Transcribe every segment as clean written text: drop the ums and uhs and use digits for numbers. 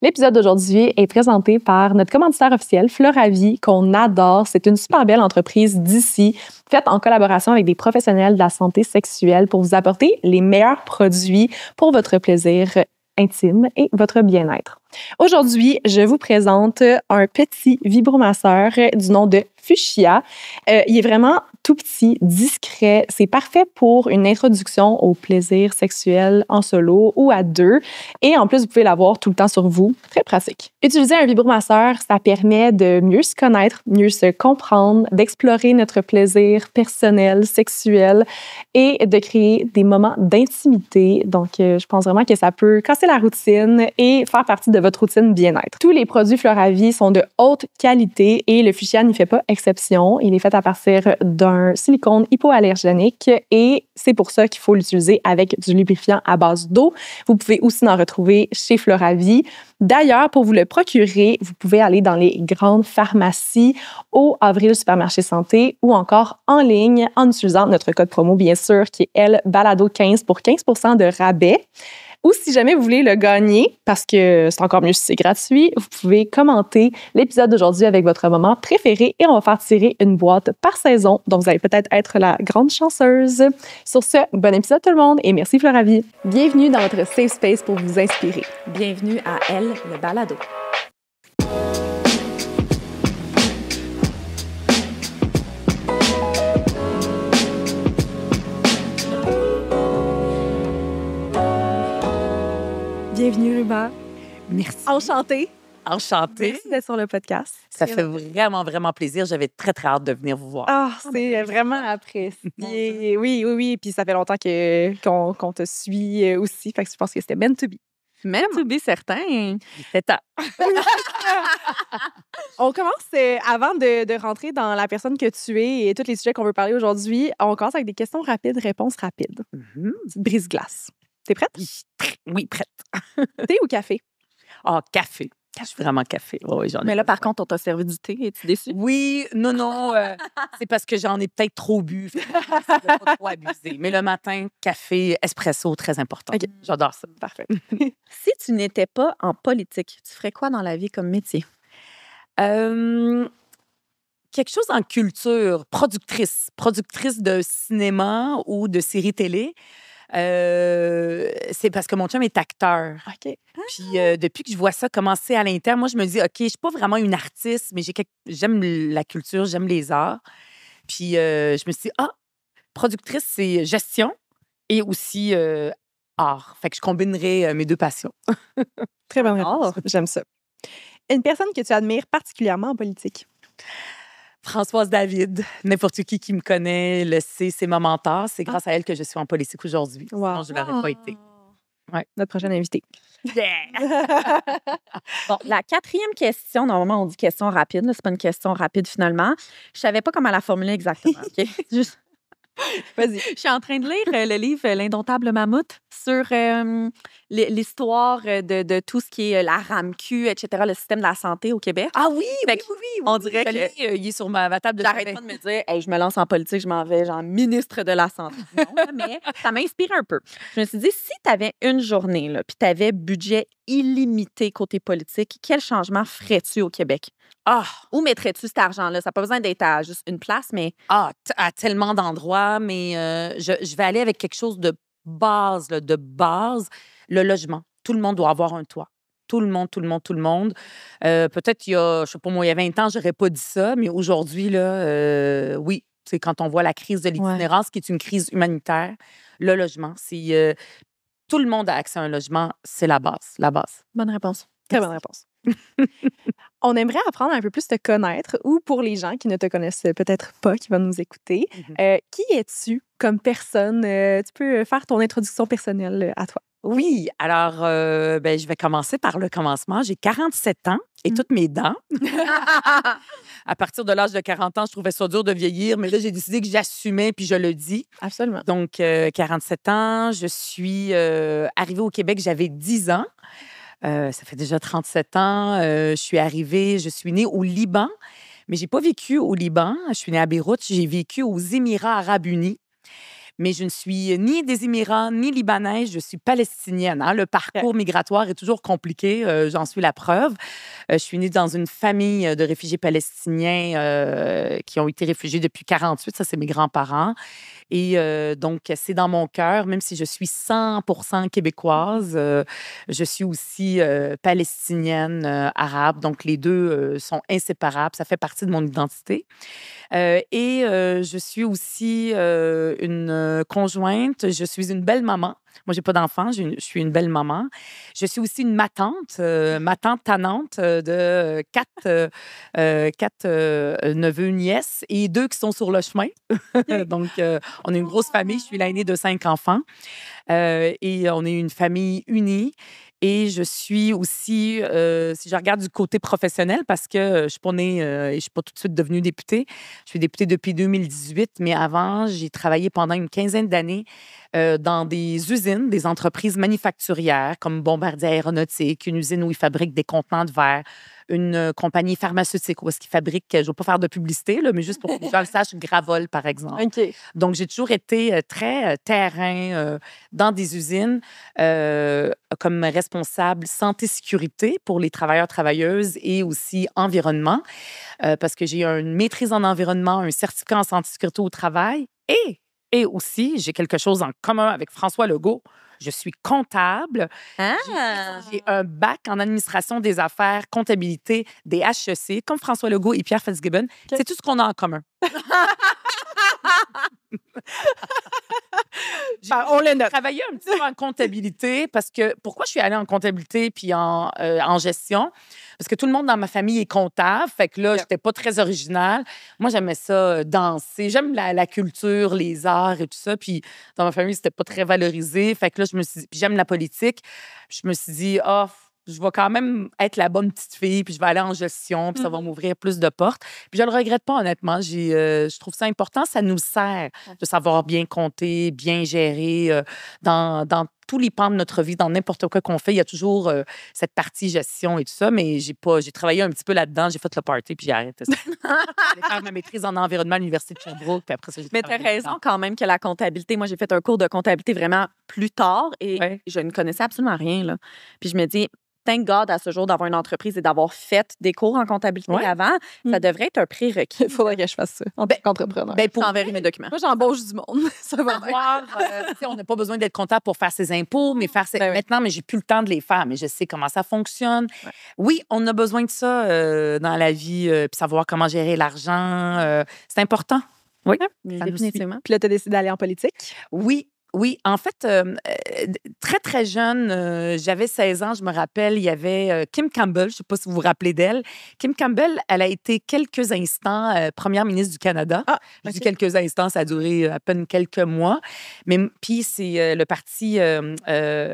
L'épisode d'aujourd'hui est présenté par notre commanditaire officiel, Floravie, qu'on adore. C'est une super belle entreprise d'ici, faite en collaboration avec des professionnels de la santé sexuelle pour vous apporter les meilleurs produits pour votre plaisir intime et votre bien-être. Aujourd'hui, je vous présente un petit vibromasseur du nom de Fuchsia. Il est vraiment tout petit, discret. C'est parfait pour une introduction au plaisir sexuel en solo ou à deux. Et en plus, vous pouvez l'avoir tout le temps sur vous. Très pratique. Utiliser un vibromasseur, ça permet de mieux se connaître, mieux se comprendre, d'explorer notre plaisir personnel, sexuel et de créer des moments d'intimité. Donc, je pense vraiment que ça peut casser la routine et faire partie de votre routine bien-être. Tous les produits Floravie sont de haute qualité et le Fuchsia n'y fait pas exception. Il est fait à partir d'un silicone hypoallergénique et c'est pour ça qu'il faut l'utiliser avec du lubrifiant à base d'eau. Vous pouvez aussi en retrouver chez Floravie. D'ailleurs, pour vous le procurer, vous pouvez aller dans les grandes pharmacies, au Avril Supermarché Santé ou encore en ligne en utilisant notre code promo, bien sûr, qui est LBALADO15 pour 15% de rabais. Ou si jamais vous voulez le gagner, parce que c'est encore mieux si c'est gratuit, vous pouvez commenter l'épisode d'aujourd'hui avec votre moment préféré et on va faire tirer une boîte par saison. Donc, vous allez peut-être être la grande chanceuse. Sur ce, bon épisode tout le monde et merci Floravie. Bienvenue dans votre safe space pour vous inspirer. Bienvenue à Elle, le balado. Bienvenue Ruba. Merci. Enchantée. Enchantée. Merci d'être sur le podcast. Ça fait vraiment, vraiment plaisir. J'avais très, très hâte de venir vous voir. Ah, c'est vraiment apprécié. Oui. Puis ça fait longtemps qu'on te suit aussi. Fait que je pense que c'était meant to be. Meant to be certain. Il fait temps. On commence, avant de rentrer dans la personne que tu es et tous les sujets qu'on veut parler aujourd'hui, on commence avec des questions rapides, réponses rapides. Petite brise-glace. T'es prête? Oui, prête. Thé ou café? Ah, café. Je suis vraiment café. Oui, j'en ai. Mais là, par contre, on t'a servi du thé. Es-tu déçue? Oui, non. C'est parce que j'en ai peut-être trop bu. Je ne pas trop abuser. Mais le matin, café, espresso, très important. OK. J'adore ça. Parfait. Si tu n'étais pas en politique, tu ferais quoi dans la vie comme métier? Quelque chose en culture, productrice de cinéma ou de séries télé. C'est parce que mon chum est acteur. OK. Puis depuis que je vois ça commencer à l'interne, moi, je me dis, OK, je suis pas vraiment une artiste, mais j'aime la culture, j'aime les arts. Puis je me suis dit, productrice, c'est gestion et aussi art. Fait que je combinerai mes deux passions. Très bonne réponse. J'aime ça. Une personne que tu admires particulièrement en politique? Françoise David, n'importe qui me connaît le sait, c'est ma mentor. C'est grâce à elle que je suis en politique aujourd'hui. Wow. Sinon, je ne l'aurais pas été. Ouais. Notre prochaine invitée. Bon, la quatrième question, normalement, on dit question rapide. C'est pas une question rapide, finalement. Je savais pas comment la formuler exactement. OK? Juste... Vas-y. Je suis en train de lire le livre L'Indomptable Mammouth sur l'histoire de tout ce qui est la RAMQ, etc., le système de la santé au Québec. Ah oui, Fait que on dirait Je que l'ai, il est sur ma table de j'arrête chevet. pas de me dire, hey, je me lance en politique, je m'en vais, genre ministre de la Santé. Non, mais ça m'inspire un peu. Je me suis dit, si tu avais une journée, là, puis tu avais budget illimité côté politique, quel changement ferais-tu au Québec? Où mettrais-tu cet argent-là? Ça n'a pas besoin d'être à juste une place, mais... À tellement d'endroits, mais je vais aller avec quelque chose de base, là, de base, le logement. Tout le monde doit avoir un toit. Tout le monde. Peut-être il y a, je sais pas moi, il y a 20 ans, j'aurais pas dit ça, mais aujourd'hui, là, oui, c'est quand on voit la crise de l'itinérance, qui est une crise humanitaire, le logement, c'est... tout le monde a accès à un logement, c'est la base. Bonne réponse. Très bonne réponse. On aimerait apprendre un peu plus te connaître ou pour les gens qui ne te connaissent peut-être pas, qui vont nous écouter, qui es-tu comme personne? Tu peux faire ton introduction personnelle à toi. Oui, alors, je vais commencer par le commencement. J'ai 47 ans et toutes mes dents. À partir de l'âge de 40 ans, je trouvais ça dur de vieillir, mais là, j'ai décidé que j'assumais puis je le dis. Absolument. Donc, 47 ans, je suis arrivée au Québec, j'avais 10 ans. Ça fait déjà 37 ans. Je suis née au Liban, mais j'ai pas vécu au Liban. Je suis née à Beyrouth. J'ai vécu aux Émirats arabes unis. mais je ne suis ni des Émirats, ni libanaise, je suis palestinienne. Hein. Le parcours migratoire est toujours compliqué, j'en suis la preuve. Je suis née dans une famille de réfugiés palestiniens qui ont été réfugiés depuis 48, ça c'est mes grands-parents. Et donc, c'est dans mon cœur, même si je suis 100% québécoise, je suis aussi palestinienne, arabe. Donc, les deux sont inséparables. Ça fait partie de mon identité. Je suis aussi une conjointe. Je suis une belle maman. Moi, j'ai pas d'enfant, je suis une belle maman. Je suis aussi une matante, tannante de quatre neveux, nièces et 2 qui sont sur le chemin. Donc, on est une grosse famille. Je suis l'aînée de 5 enfants et on est une famille unie. Et je suis aussi, si je regarde du côté professionnel, parce que je suis pas née et je suis pas tout de suite devenue députée. Je suis députée depuis 2018, mais avant, j'ai travaillé pendant une quinzaine d'années dans des usines, des entreprises manufacturières comme Bombardier Aéronautique, une usine où ils fabriquent des contenants de verre, une compagnie pharmaceutique où est-ce qu'ils fabriquent, je ne vais pas faire de publicité, là, mais juste pour que les gens le sachent, Gravol, par exemple. OK. Donc, j'ai toujours été très terrain dans des usines comme responsable santé-sécurité pour les travailleurs, travailleuses et aussi environnement, parce que j'ai une maîtrise en environnement, un certificat en santé-sécurité au travail et aussi, j'ai quelque chose en commun avec François Legault. Je suis comptable. J'ai un bac en administration des affaires, comptabilité des HEC, comme François Legault et Pierre Fitzgibbon. Okay. C'est tout ce qu'on a en commun. On le note. J'ai travaillé un petit peu en comptabilité parce que pourquoi je suis allée en comptabilité puis en gestion? Parce que tout le monde dans ma famille est comptable. Fait que là, j'étais pas très originale. Moi, j'aimais ça danser. J'aime la culture, les arts et tout ça. Puis dans ma famille, c'était pas très valorisé. Fait que là, je me suis dit, puis j'aime la politique. Je me suis dit, je vais quand même être la bonne petite fille, puis je vais aller en gestion, puis ça va m'ouvrir plus de portes. Puis je le regrette pas, honnêtement. Je trouve ça important. Ça nous sert de savoir bien compter, bien gérer dans tous les pans de notre vie, dans n'importe quoi qu'on fait. Il y a toujours cette partie gestion et tout ça, mais j'ai travaillé un petit peu là-dedans. J'ai fait le party, puis j'ai arrêté ça. J'ai fait ma maîtrise en environnement à l'Université de Sherbrooke, puis après ça, j'ai Mais tu as raison quand même que la comptabilité, moi, j'ai fait un cours de comptabilité vraiment plus tard et je ne connaissais absolument rien, là. Puis je me dis, thank God, à ce jour, d'avoir une entreprise et d'avoir fait des cours en comptabilité avant, ça devrait être un prérequis. Il faudrait que je fasse ça en tant qu'entrepreneur. Pour enverrer mes documents. Moi, j'embauche du monde. Ça va on n'a pas besoin d'être comptable pour faire ses impôts, mais maintenant, mais j'ai plus le temps de les faire, mais je sais comment ça fonctionne. Ouais. Oui, on a besoin de ça dans la vie, puis savoir comment gérer l'argent. C'est important. Oui, définitivement. Puis là, tu as décidé d'aller en politique? Oui, en fait, très, très jeune, j'avais 16 ans, je me rappelle, il y avait Kim Campbell, je ne sais pas si vous vous rappelez d'elle. Kim Campbell, elle a été quelques instants première ministre du Canada. Je dis quelques instants, ça a duré à peine quelques mois. Mais puis, c'est le Parti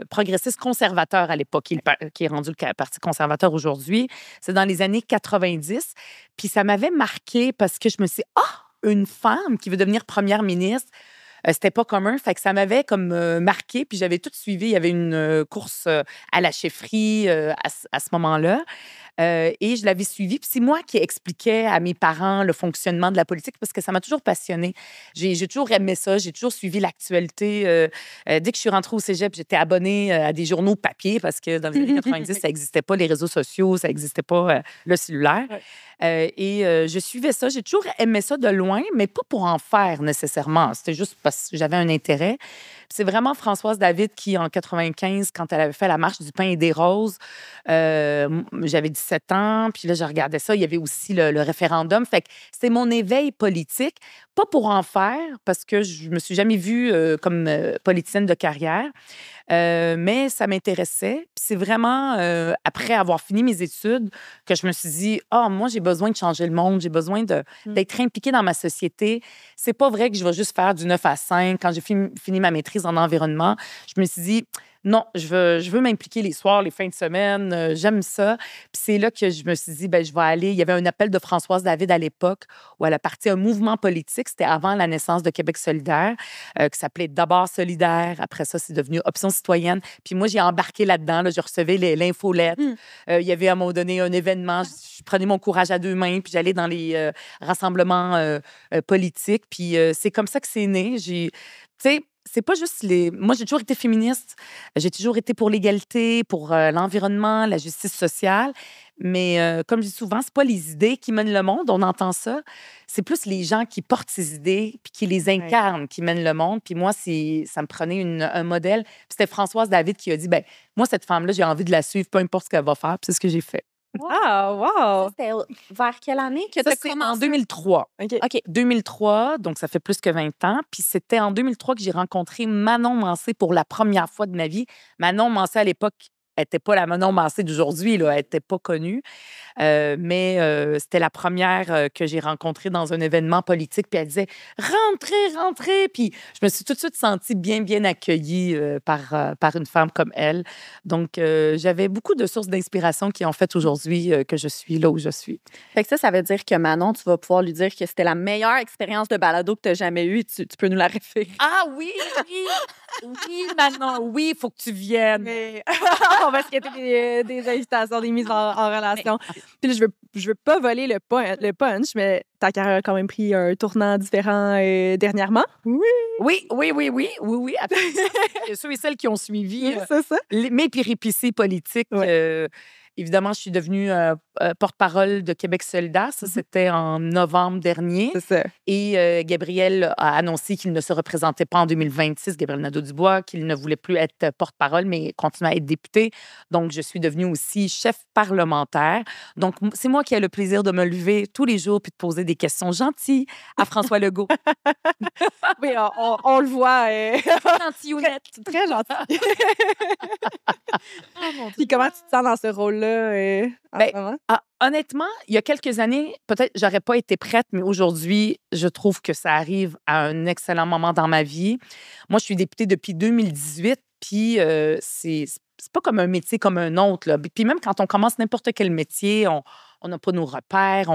progressiste conservateur à l'époque, qui est rendu le Parti conservateur aujourd'hui. C'est dans les années 90. Puis ça m'avait marqué parce que je me suis dit, une femme qui veut devenir première ministre, c'était pas commun. Fait que ça m'avait comme marqué. Puis j'avais tout suivi. Il y avait une course à la chefferie à ce moment-là. Et je l'avais suivi. Puis c'est moi qui expliquais à mes parents le fonctionnement de la politique parce que ça m'a toujours passionnée. J'ai toujours aimé ça. J'ai toujours suivi l'actualité. Dès que je suis rentrée au cégep, j'étais abonnée à des journaux papier parce que dans les années 90, ça n'existait pas, les réseaux sociaux, ça n'existait pas le cellulaire. Je suivais ça. J'ai toujours aimé ça de loin, mais pas pour en faire nécessairement. C'était juste parce que j'avais un intérêt. Puis c'est vraiment Françoise David qui, en 95, quand elle avait fait la marche du pain et des roses, j'avais 17 ans, puis là, je regardais ça. Il y avait aussi le référendum. Fait que c'était mon éveil politique, pas pour en faire, parce que je me suis jamais vue comme politicienne de carrière, mais ça m'intéressait. Puis c'est vraiment après avoir fini mes études que je me suis dit, moi, j'ai besoin de changer le monde, j'ai besoin d'être impliquée dans ma société. C'est pas vrai que je vais juste faire du 9 à 5. Quand j'ai fini ma maîtrise en environnement, je me suis dit, non, je veux m'impliquer les soirs, les fins de semaine. J'aime ça. Puis c'est là que je me suis dit, je vais aller. Il y avait un appel de Françoise David à l'époque où elle a parti un mouvement politique. C'était avant la naissance de Québec solidaire, qui s'appelait D'abord solidaire. Après ça, c'est devenu Option citoyenne. Puis moi, j'ai embarqué là-dedans. Là, je recevais l'infolettre. Il y avait à un moment donné un événement. Je prenais mon courage à 2 mains, puis j'allais dans les rassemblements politiques. Puis c'est comme ça que c'est né. sais, c'est pas juste les... Moi, j'ai toujours été féministe. J'ai toujours été pour l'égalité, pour l'environnement, la justice sociale. Mais comme je dis souvent, c'est pas les idées qui mènent le monde, on entend ça. C'est plus les gens qui portent ces idées puis qui les incarnent qui mènent le monde. Puis moi, ça me prenait un modèle. Puis c'était Françoise David qui a dit, ben moi, cette femme-là, j'ai envie de la suivre, peu importe ce qu'elle va faire. Puis c'est ce que j'ai fait. Ah, wow! C'était vers quelle année que tu Ça, as c'est en commencé? 2003. OK. 2003, donc ça fait plus que 20 ans. Puis c'était en 2003 que j'ai rencontré Manon Mancé pour la première fois de ma vie. Manon Mancé, à l'époque, elle n'était pas la Manon Mancé d'aujourd'hui, là. Elle n'était pas connue. Mais c'était la première que j'ai rencontrée dans un événement politique. Puis elle disait « Rentrez, rentrez! » Puis je me suis tout de suite sentie bien, bien accueillie par une femme comme elle. Donc, j'avais beaucoup de sources d'inspiration qui ont fait aujourd'hui que je suis là où je suis. Fait que ça veut dire que Manon, tu vas pouvoir lui dire que c'était la meilleure expérience de balado que tu as jamais eue. Tu peux nous la référer. Ah oui, oui! Oui, Manon, oui, il faut que tu viennes. Mais on va se quitter des invitations, des mises en relation. Puis là, je veux pas voler le punch, mais ta carrière a quand même pris un tournant différent dernièrement. Oui, absolument. Ceux et celles qui ont suivi C'est ça. mes péripéties politiques, évidemment, je suis devenue porte-parole de Québec solidaire. Ça, c'était en novembre dernier. C'est ça. Et Gabriel a annoncé qu'il ne se représentait pas en 2026, Gabriel Nadeau-Dubois, qu'il ne voulait plus être porte-parole, mais continuer à être député. Donc, je suis devenue aussi chef parlementaire. Donc, c'est moi qui ai le plaisir de me lever tous les jours puis de poser des questions gentilles à François Legault. Oui, on le voit. Gentillonnette. Très gentil. Puis comment tu te sens dans ce rôle-là en ce moment? Honnêtement, il y a quelques années, peut-être j'aurais pas été prête, mais aujourd'hui, je trouve que ça arrive à un excellent moment dans ma vie. Moi, je suis députée depuis 2018, puis c'est pas comme un métier comme un autre, là. Puis même quand on commence n'importe quel métier, on n'a pas nos repères,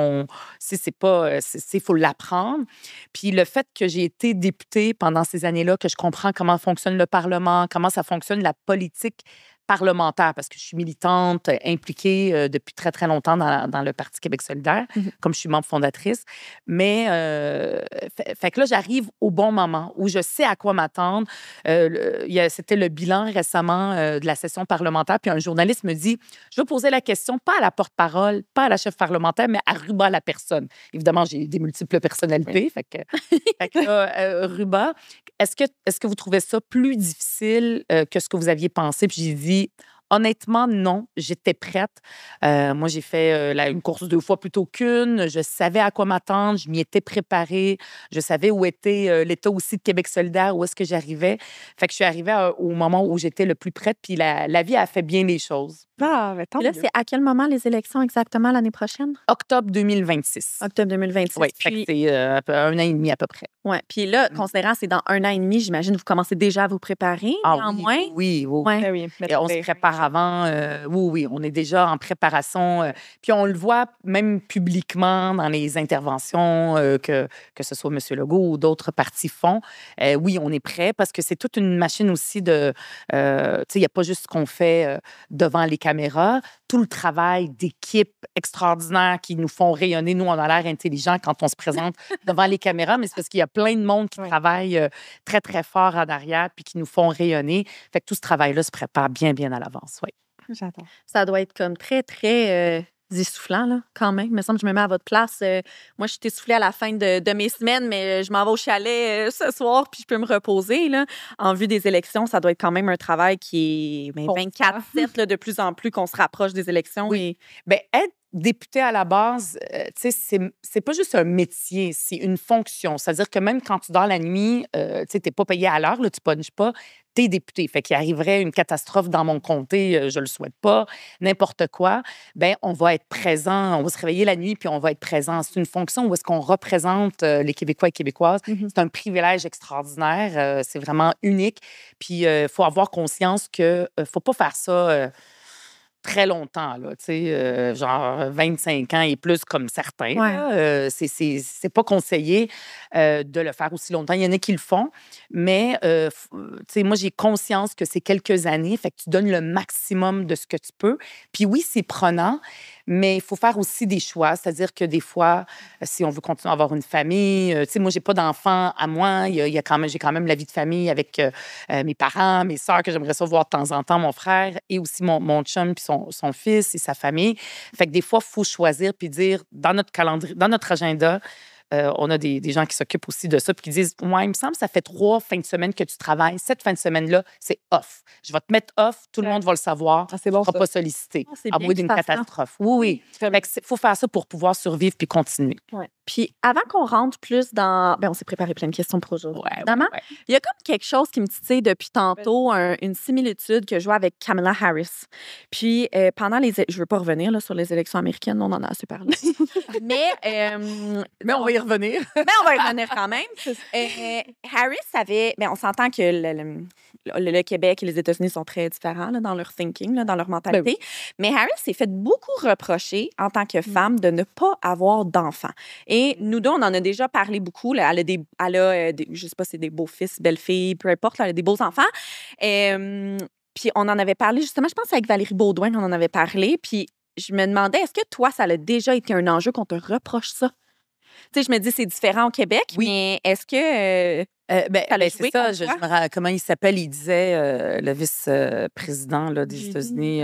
il faut l'apprendre. Puis le fait que j'ai été députée pendant ces années-là, que je comprends comment fonctionne le Parlement, comment ça fonctionne la politique parlementaire, parce que je suis militante, impliquée depuis très, très longtemps dans le Parti Québec solidaire, comme je suis membre fondatrice. Mais fait que là, j'arrive au bon moment où je sais à quoi m'attendre. C'était le bilan récemment de la session parlementaire, puis un journaliste me dit, je vais poser la question, pas à la porte-parole, pas à la chef parlementaire, mais à Ruba, la personne. Évidemment, j'ai des multiples personnalités. Fait que là, Ruba, est-ce que vous trouvez ça plus difficile que ce que vous aviez pensé? Puis j'ai dit, honnêtement, non. J'étais prête. Moi, j'ai fait une course 2 fois plutôt qu'une. Je savais à quoi m'attendre. Je m'y étais préparée. Je savais où était l'État aussi de Québec solidaire, où est-ce que j'arrivais. Fait que je suis arrivée au moment où j'étais le plus prête. Puis la vie a fait bien les choses. Ah, mais tant Puis là, mieux. c'est à quel moment les élections exactement l'année prochaine? Octobre 2026. Octobre 2026. Oui, fait que c'est un an et demi à peu près. Ouais. Puis là, considérant que c'est dans 1 an et demi, j'imagine que vous commencez déjà à vous préparer. Néanmoins. Oui. Ouais. Ah oui, Et on se prépare avant. Oui, on est déjà en préparation. Puis on le voit même publiquement dans les interventions que ce soit M. Legault ou d'autres partis font. Oui, on est prêt parce que c'est toute une machine aussi de... tu sais, il n'y a pas juste ce qu'on fait devant les caméras. Tout le travail d'équipe extraordinaire qui nous font rayonner. Nous, on a l'air intelligents quand on se présente devant les caméras, mais c'est parce qu'il y a plein de monde qui travaille très, très fort en arrière puis qui nous font rayonner. Fait que tout ce travail-là se prépare bien, bien à l'avance, oui. J'attends. Ça doit être comme très, très essoufflant, là, quand même. Il me semble que je me mets à votre place. Moi, je suis essoufflée à la fin de mes semaines, mais je m'en vais au chalet ce soir, puis je peux me reposer. Là. En vue des élections, ça doit être quand même un travail qui est 24/7, là, de plus en plus qu'on se rapproche des élections. Oui. Bien, être député à la base, tu sais, c'est pas juste un métier, c'est une fonction. C'est-à-dire que même quand tu dors la nuit, tu sais, t'es pas payé à l'heure, là, tu punches pas, t'es député. Fait qu'il arriverait une catastrophe dans mon comté, je le souhaite pas, n'importe quoi, ben on va être présent, on va se réveiller la nuit puis on va être présent. C'est une fonction où est-ce qu'on représente les Québécois et Québécoises. C'est un privilège extraordinaire, c'est vraiment unique. Puis il faut avoir conscience que faut pas faire ça très longtemps, là, tu sais, genre 25 ans et plus comme certains. Ouais. C'est pas conseillé de le faire aussi longtemps. Il y en a qui le font, mais tu sais, moi, j'ai conscience que c'est quelques années, fait que tu donnes le maximum de ce que tu peux. Puis oui, c'est prenant, Mais il faut faire aussi des choix. C'est-à-dire que des fois, si on veut continuer à avoir une famille, tu sais, moi, j'ai pas d'enfants à moi. J'ai quand même la vie de famille avec mes parents, mes sœurs que j'aimerais ça voir de temps en temps, mon frère et aussi mon chum puis son fils et sa famille. Fait que des fois, il faut choisir puis dire dans notre calendrier, dans notre agenda, on a des gens qui s'occupent aussi de ça puis qui disent ouais, il me semble que ça fait 3 fins de semaine que tu travailles. Cette fin de semaine-là, c'est off. Je vais te mettre off, tout le monde va le savoir. C'est bon, Tu ne seras pas sollicité. C'est À bien moins que tu d'une fasses ça. catastrophe. Oui. Fait que faut faire ça pour pouvoir survivre puis continuer. Ouais. Puis avant qu'on rentre plus dans... Ben, on s'est préparé plein de questions pour aujourd'hui, évidemment. Ouais. Il y a comme quelque chose qui me titille depuis tantôt, une similitude que je vois avec Kamala Harris. Puis pendant les... Je veux pas revenir là, sur les élections américaines, on en a assez parlé. Mais on va y revenir. mais on va y revenir quand même. Harris avait... Ben, on s'entend que le Québec et les États-Unis sont très différents là, dans leur thinking, là, dans leur mentalité. Ben Mais Harris s'est fait beaucoup reprocher en tant que femme de ne pas avoir d'enfants. Et nous deux, on en a déjà parlé beaucoup. Là. Elle a je sais pas si c'est des beaux-fils, belles-filles, peu importe, là, elle a des beaux enfants. Puis on en avait parlé justement, je pense avec Valérie Beaudoin qu'on en avait parlé. Puis je me demandais, est-ce que toi, ça a déjà été un enjeu qu'on te reproche ça? Tu sais, je me dis, c'est différent au Québec, mais est-ce que... c'est ça. Comment il s'appelle? Il disait, le vice-président là, des États-Unis,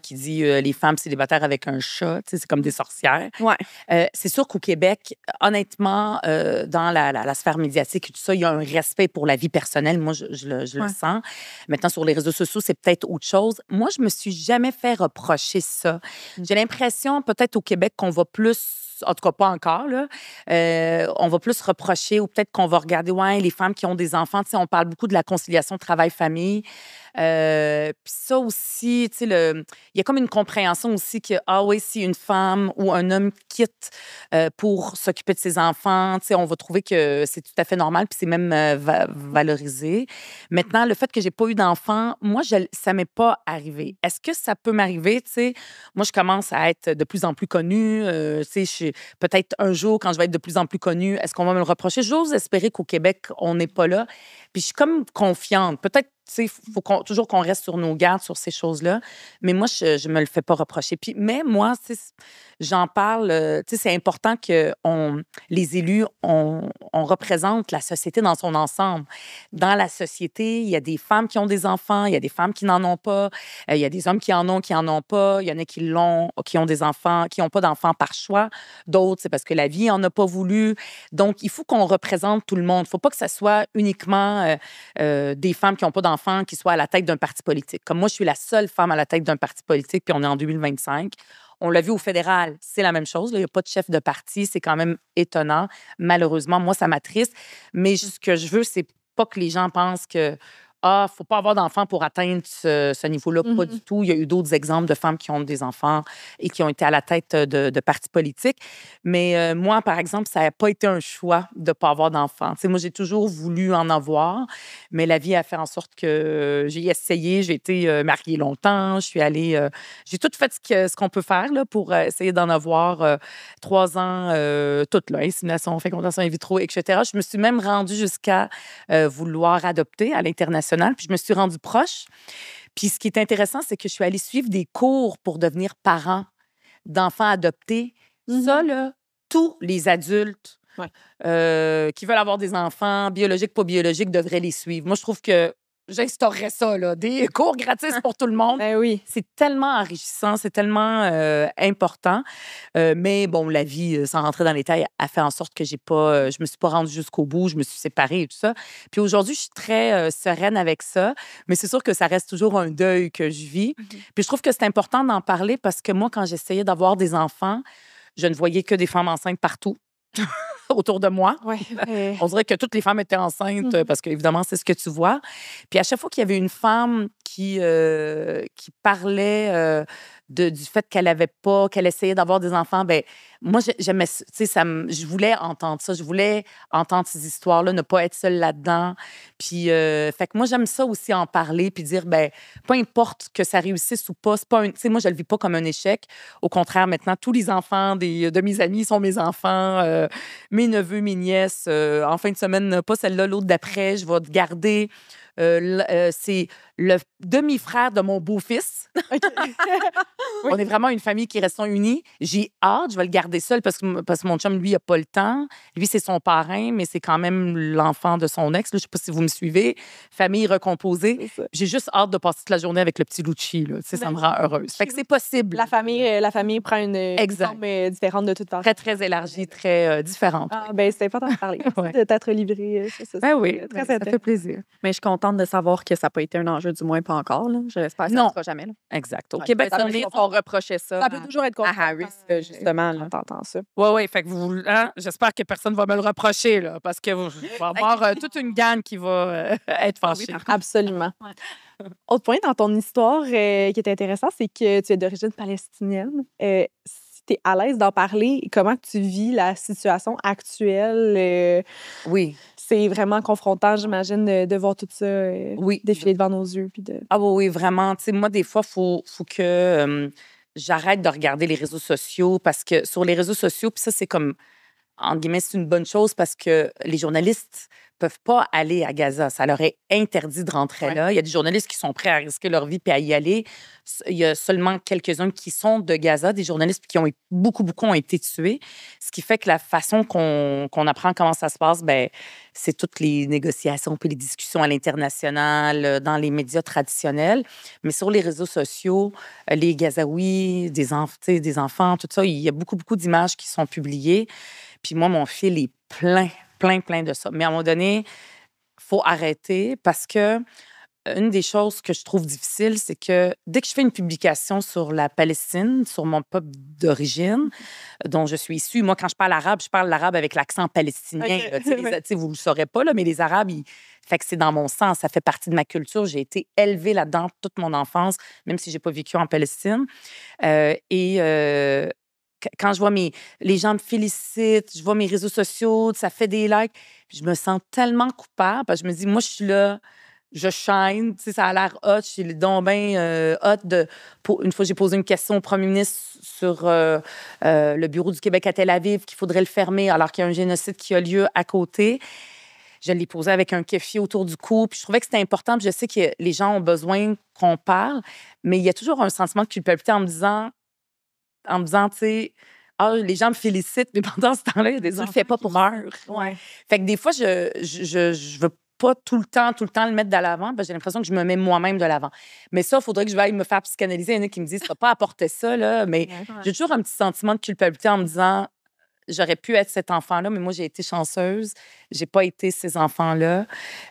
qui dit les femmes célibataires avec un chat, tu sais, c'est comme des sorcières. Ouais. C'est sûr qu'au Québec, honnêtement, dans la sphère médiatique et tout ça, il y a un respect pour la vie personnelle. Moi, je le sens. Maintenant, sur les réseaux sociaux, c'est peut-être autre chose. Moi, je me suis jamais fait reprocher ça. J'ai l'impression, peut-être au Québec, qu'on va plus... En tout cas, pas encore, là. On va plus reprocher ou peut-être qu'on va regarder, les femmes qui ont des enfants. Tu sais, on parle beaucoup de la conciliation travail-famille. Puis ça aussi, tu sais, il y a comme une compréhension aussi que, si une femme ou un homme quitte pour s'occuper de ses enfants, tu sais, on va trouver que c'est tout à fait normal puis c'est même valorisé. Maintenant, le fait que j'ai pas eu d'enfant, moi, ça m'est pas arrivé. Est-ce que ça peut m'arriver, tu sais? Moi, je commence à être de plus en plus connue. Tu sais, peut-être un jour, quand je vais être de plus en plus connue, est-ce qu'on va me le reprocher? J'ose espérer qu'au Québec, on n'est pas là. Puis je suis comme confiante. Peut-être, tu sais, il faut toujours qu'on reste sur nos gardes sur ces choses-là. Mais moi, je me le fais pas reprocher. Mais moi, j'en parle. Tu sais, c'est important que les élus, on représente la société dans son ensemble. Dans la société, il y a des femmes qui ont des enfants, il y a des femmes qui n'en ont pas, il y a des hommes qui en ont pas, il y en a qui ont des enfants, qui n'ont pas d'enfants par choix. D'autres, c'est parce que la vie en a pas voulu. Donc, il faut qu'on représente tout le monde. Il ne faut pas que ça soit uniquement des femmes qui n'ont pas d'enfants qui soient à la tête d'un parti politique. Comme moi, je suis la seule femme à la tête d'un parti politique, puis on est en 2025. On l'a vu au fédéral, c'est la même chose. Il n'y a pas de chef de parti. C'est quand même étonnant. Malheureusement, moi, ça m'attriste. Mais ce que je veux, c'est pas que les gens pensent que faut pas avoir d'enfants pour atteindre ce niveau-là. Pas du tout. Il y a eu d'autres exemples de femmes qui ont des enfants et qui ont été à la tête de partis politiques. Mais moi, par exemple, ça n'a pas été un choix de ne pas avoir d'enfants. Tu sais, moi, j'ai toujours voulu en avoir, mais la vie a fait en sorte que j'ai essayé. J'ai été mariée longtemps. Je suis allée... j'ai tout fait ce qu'on peut faire là, pour essayer d'en avoir 3 ans, toutes, là, insémination, fécondation in vitro, etc. Je me suis même rendue jusqu'à vouloir adopter à l'international. Puis je me suis rendue proche. Puis ce qui est intéressant, c'est que je suis allée suivre des cours pour devenir parent d'enfants adoptés. Ça, là, tous les adultes qui veulent avoir des enfants, biologiques, pas biologiques, devraient les suivre. Moi, je trouve que j'instaurerais ça, là, des cours gratis pour tout le monde. Ben oui. C'est tellement enrichissant, c'est tellement important. Mais bon, la vie, sans rentrer dans les détails, a fait en sorte que je me suis pas rendue jusqu'au bout, je me suis séparée et tout ça. Puis aujourd'hui, je suis très sereine avec ça, mais c'est sûr que ça reste toujours un deuil que je vis. Puis je trouve que c'est important d'en parler parce que moi, quand j'essayais d'avoir des enfants, je ne voyais que des femmes enceintes partout. Autour de moi. On dirait que toutes les femmes étaient enceintes parce qu'évidemment, c'est ce que tu vois. Puis à chaque fois qu'il y avait une femme qui parlait du fait qu'elle essayait d'avoir des enfants, ben moi, j'aimais, tu sais, je voulais entendre ça. Je voulais entendre ces histoires-là, ne pas être seule là-dedans. Puis, fait que moi, j'aime ça aussi en parler puis dire, ben peu importe que ça réussisse ou pas, c'est pas tu sais, moi, je le vis pas comme un échec. Au contraire, maintenant, tous les enfants de mes amis sont mes enfants. Mes neveux, mes nièces, en fin de semaine, pas celle-là, l'autre d'après, je vais te garder. C'est le demi-frère de mon beau-fils. On est vraiment une famille qui reste unie. J'ai hâte, je vais le garder seul parce que mon chum, lui, il n'a pas le temps. Lui, c'est son parrain, mais c'est quand même l'enfant de son ex. Là, je ne sais pas si vous me suivez. Famille recomposée. J'ai juste hâte de passer toute la journée avec le petit Lucci. Là. Tu sais, ça me rend heureuse. Fait que c'est possible. La famille prend une forme différente de toute façon. Très, très élargie, très différente. Ben, c'est important de parler. De t'être livré. Ben oui, ça fait plaisir. Mais je suis contente de savoir que ça n'a pas été un enjeu, du moins pas encore. Là. J'espère que ça ne sera jamais. Là. Exact. Au Québec, on reprochait ça. Ça peut toujours être à Harris, justement. Là. T'entends ça. Oui. Fait que j'espère que personne ne va me le reprocher, là, parce que va y avoir toute une gang qui va être fâchée. Oui, absolument. Autre point dans ton histoire qui est intéressant, c'est que tu es d'origine palestinienne. Si tu es à l'aise d'en parler, comment tu vis la situation actuelle? Oui. C'est vraiment confrontant, j'imagine, de voir tout ça défiler devant nos yeux. Ah oui, vraiment. Tu sais, moi, des fois, il faut que j'arrête de regarder les réseaux sociaux parce que sur les réseaux sociaux, puis ça, c'est comme, entre guillemets, c'est une bonne chose parce que les journalistes peuvent pas aller à Gaza. Ça leur est interdit de rentrer là. Il y a des journalistes qui sont prêts à risquer leur vie puis à y aller. Il y a seulement quelques-uns qui sont de Gaza, des journalistes qui beaucoup ont été tués. Ce qui fait que la façon qu'on apprend comment ça se passe, ben c'est toutes les négociations puis les discussions à l'international, dans les médias traditionnels. Mais sur les réseaux sociaux, les Gazaouis, des enfants, tout ça, il y a beaucoup d'images qui sont publiées. Puis moi, mon fil est plein de ça. Mais à un moment donné, il faut arrêter parce que une des choses que je trouve difficile, c'est que dès que je fais une publication sur la Palestine, sur mon peuple d'origine, dont je suis issue, moi, quand je parle l'arabe avec l'accent palestinien. Okay. Vous ne le saurez pas, là, mais les Arabes, fait que c'est dans mon sang, ça fait partie de ma culture. J'ai été élevée là-dedans toute mon enfance, même si je n'ai pas vécu en Palestine. Quand je vois les gens me félicitent, je vois mes réseaux sociaux, ça fait des likes, je me sens tellement coupable parce que je me dis, moi, je suis là, je shine, tu sais, ça a l'air hot, je suis donc bien hot. Une fois, j'ai posé une question au premier ministre sur le bureau du Québec à Tel Aviv, qu'il faudrait le fermer alors qu'il y a un génocide qui a lieu à côté. Je l'ai posé avec un kéfi autour du cou, puis je trouvais que c'était important, puis je sais que les gens ont besoin qu'on parle, mais il y a toujours un sentiment de culpabilité en me disant, tu sais, les gens me félicitent, mais pendant ce temps-là, il y a des enfants qui meurent. Ouais. Fait que des fois, je veux pas tout le temps le mettre de l'avant, parce que j'ai l'impression que je me mets moi-même de l'avant. Mais ça, il faudrait que je aille me faire psychanalyser. Il y en a qui me disent, tu vas pas apporter ça, là. Mais j'ai toujours un petit sentiment de culpabilité en me disant, j'aurais pu être cet enfant-là, mais moi, j'ai été chanceuse. J'ai pas été ces enfants-là.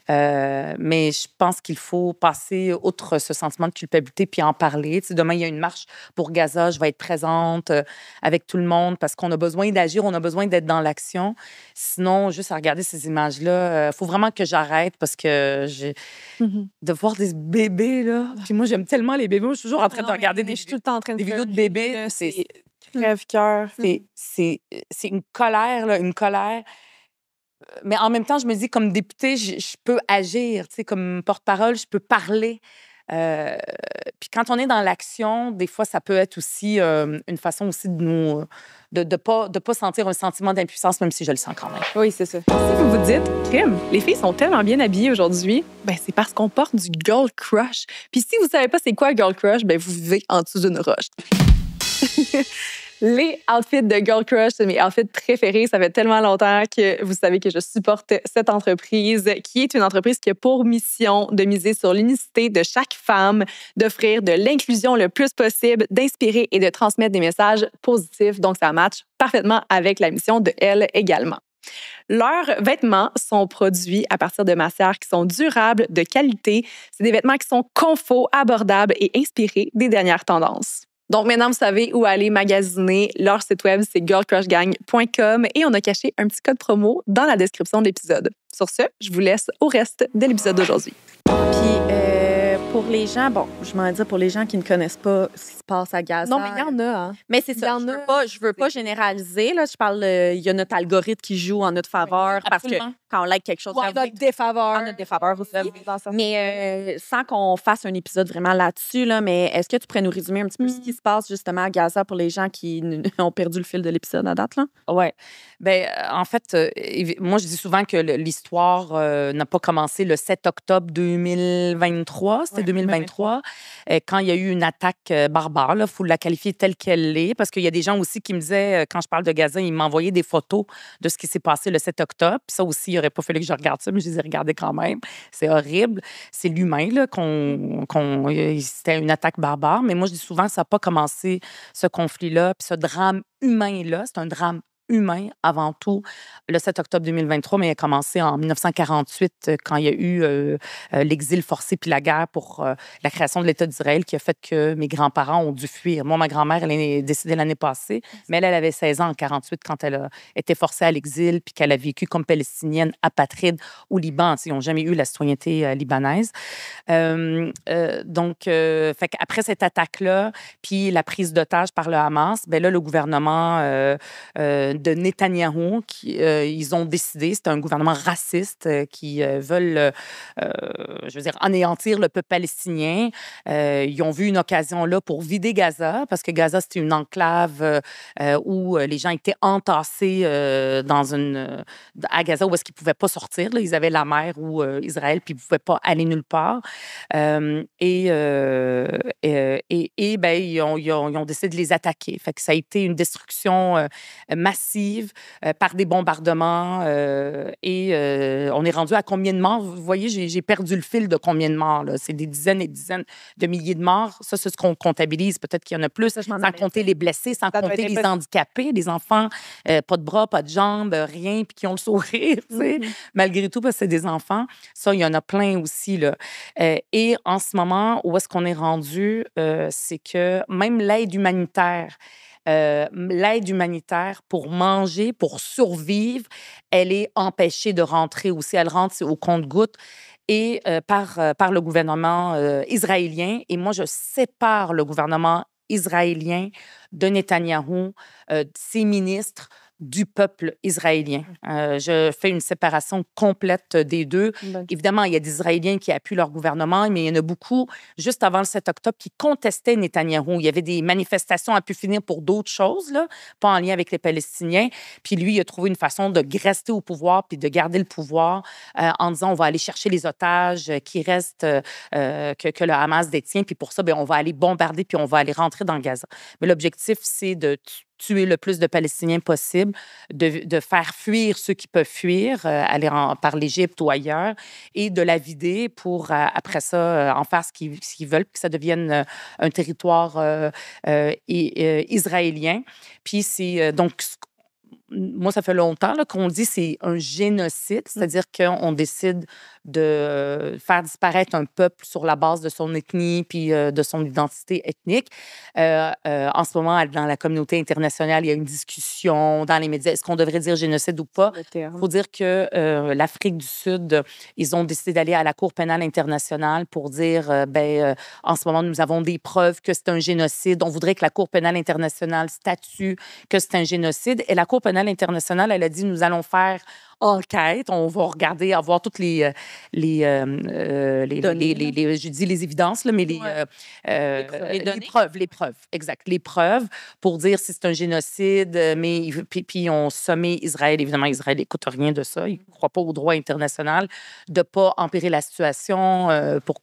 Mais je pense qu'il faut passer outre ce sentiment de culpabilité puis en parler. Tu sais, demain, il y a une marche pour Gaza. Je vais être présente avec tout le monde parce qu'on a besoin d'agir, on a besoin d'être dans l'action. Sinon, juste à regarder ces images-là, il faut vraiment que j'arrête parce que de voir des bébés, là. Puis moi, j'aime tellement les bébés. Moi, je suis toujours en train de regarder des vidéos de bébés. C'est crève-cœur. C'est une colère, là, une colère. Mais en même temps, je me dis, comme députée, je peux agir. Tu sais, comme porte-parole, je peux parler. Puis quand on est dans l'action, des fois, ça peut être aussi une façon aussi de nous... de pas sentir un sentiment d'impuissance, même si je le sens quand même. Oui, c'est ça. Si vous vous dites, crime, les filles sont tellement bien habillées aujourd'hui, ben c'est parce qu'on porte du Girl Crush. Puis si vous savez pas c'est quoi Girl Crush, ben vous vivez en dessous d'une roche. Les outfits de Girl Crush, c'est mes outfits préférés. Ça fait tellement longtemps que vous savez que je supporte cette entreprise, qui est une entreprise qui a pour mission de miser sur l'unicité de chaque femme, d'offrir de l'inclusion le plus possible, d'inspirer et de transmettre des messages positifs. Donc, ça matche parfaitement avec la mission de Elle également. Leurs vêtements sont produits à partir de matières qui sont durables, de qualité. C'est des vêtements qui sont confort, abordables et inspirés des dernières tendances. Donc, maintenant, vous savez où aller magasiner. Leur site web, c'est girlcrushgang.com et on a caché un petit code promo dans la description de l'épisode. Sur ce, je vous laisse au reste de l'épisode d'aujourd'hui. Puis, pour les gens, je m'en dis pour les gens qui ne connaissent pas ce qui se passe à Gaza. Non, mais il y en a, hein. Mais c'est ça. Je veux pas généraliser. Là. Je parle, il y a notre algorithme qui joue en notre faveur. Absolument. quand on like quelque chose. Ouais, notre défaveur. En notre défaveur aussi. Dans certains Mais sans qu'on fasse un épisode vraiment là-dessus, là, mais est-ce que tu pourrais nous résumer un petit peu ce qui se passe justement à Gaza pour les gens qui ont perdu le fil de l'épisode à date? Là? Oui. Ben, en fait, moi, je dis souvent que l'histoire n'a pas commencé le 7 octobre 2023. C'était 2023, quand il y a eu une attaque barbare. Il faut la qualifier telle qu'elle est. Parce qu'il y a des gens aussi qui me disaient, quand je parle de Gaza, ils m'envoyaient des photos de ce qui s'est passé le 7 octobre. Puis ça aussi, il n'aurait pas fallu que je regarde ça, mais je les ai regardés quand même. C'est horrible. C'est l'humain, là, c'était une attaque barbare. Mais moi, je dis souvent, ça n'a pas commencé, ce conflit-là. Puis ce drame humain-là, c'est un drame humain avant tout, le 7 octobre 2023, mais il a commencé en 1948 quand il y a eu l'exil forcé puis la guerre pour la création de l'État d'Israël qui a fait que mes grands-parents ont dû fuir. Moi, ma grand-mère, elle est décédée l'année passée, mais elle avait 16 ans en 48 quand elle a été forcée à l'exil puis qu'elle a vécu comme palestinienne apatride au Liban. Ils n'ont jamais eu la citoyenneté libanaise. Donc, fait après cette attaque-là, puis la prise d'otage par le Hamas, ben là, le gouvernement de Netanyahou, ils ont décidé, c'est un gouvernement raciste qui veulent, je veux dire, anéantir le peuple palestinien. Ils ont vu une occasion là pour vider Gaza, parce que Gaza, c'était une enclave où les gens étaient entassés à Gaza, où est-ce qu'ils ne pouvaient pas sortir. Là. Ils avaient la mer ou Israël, puis ils ne pouvaient pas aller nulle part. Ben, ils ont décidé de les attaquer. Fait que ça a été une destruction massive par des bombardements. On est rendu à combien de morts? Vous voyez, j'ai perdu le fil de combien de morts. Là. C'est des dizaines et dizaines de milliers de morts. Ça, c'est ce qu'on comptabilise. Peut-être qu'il y en a plus, sans compter les blessés, sans compter les handicapés, les enfants, pas de bras, pas de jambes, rien, puis qui ont le sourire, tu sais. Malgré tout, parce que c'est des enfants. Ça, il y en a plein aussi. Là. Et en ce moment, où est-ce qu'on est rendu? C'est que même l'aide humanitaire pour manger, pour survivre, elle est empêchée de rentrer aussi. Elle rentre au compte-gouttes et par le gouvernement israélien. Et moi, je sépare le gouvernement israélien de Netanyahou, ses ministres, du peuple israélien. Je fais une séparation complète des deux. Évidemment, il y a des Israéliens qui appuient leur gouvernement, mais il y en a beaucoup, juste avant le 7 octobre, qui contestaient Netanyahou. Il y avait des manifestations à pu finir pour d'autres choses, là, pas en lien avec les Palestiniens. Puis lui, il a trouvé une façon de rester au pouvoir puis de garder le pouvoir en disant on va aller chercher les otages qui restent, que le Hamas détient. Puis pour ça, bien, on va aller bombarder puis on va aller rentrer dans Gaza. Mais l'objectif, c'est de tuer le plus de Palestiniens possible, de faire fuir ceux qui peuvent fuir, aller par l'Égypte ou ailleurs, et de la vider pour, après ça, en faire ce qu'ils veulent, puis que ça devienne un territoire israélien. Puis c'est donc... Moi, ça fait longtemps là, qu'on dit que c'est un génocide, c'est-à-dire qu'on décide de faire disparaître un peuple sur la base de son ethnie puis de son identité ethnique. En ce moment, dans la communauté internationale, il y a une discussion dans les médias. Est-ce qu'on devrait dire génocide ou pas? Il faut dire que l'Afrique du Sud, ils ont décidé d'aller à la Cour pénale internationale pour dire, en ce moment, nous avons des preuves que c'est un génocide. On voudrait que la Cour pénale internationale statue que c'est un génocide. Et la Cour pénale internationale, elle a dit, nous allons faire enquête, on va regarder, avoir toutes les je dis les évidences, là, mais les preuves, exact, les preuves pour dire si c'est un génocide, mais puis on sommet Israël, évidemment, Israël n'écoute rien de ça, il ne croit pas au droit international, de ne pas empirer la situation pour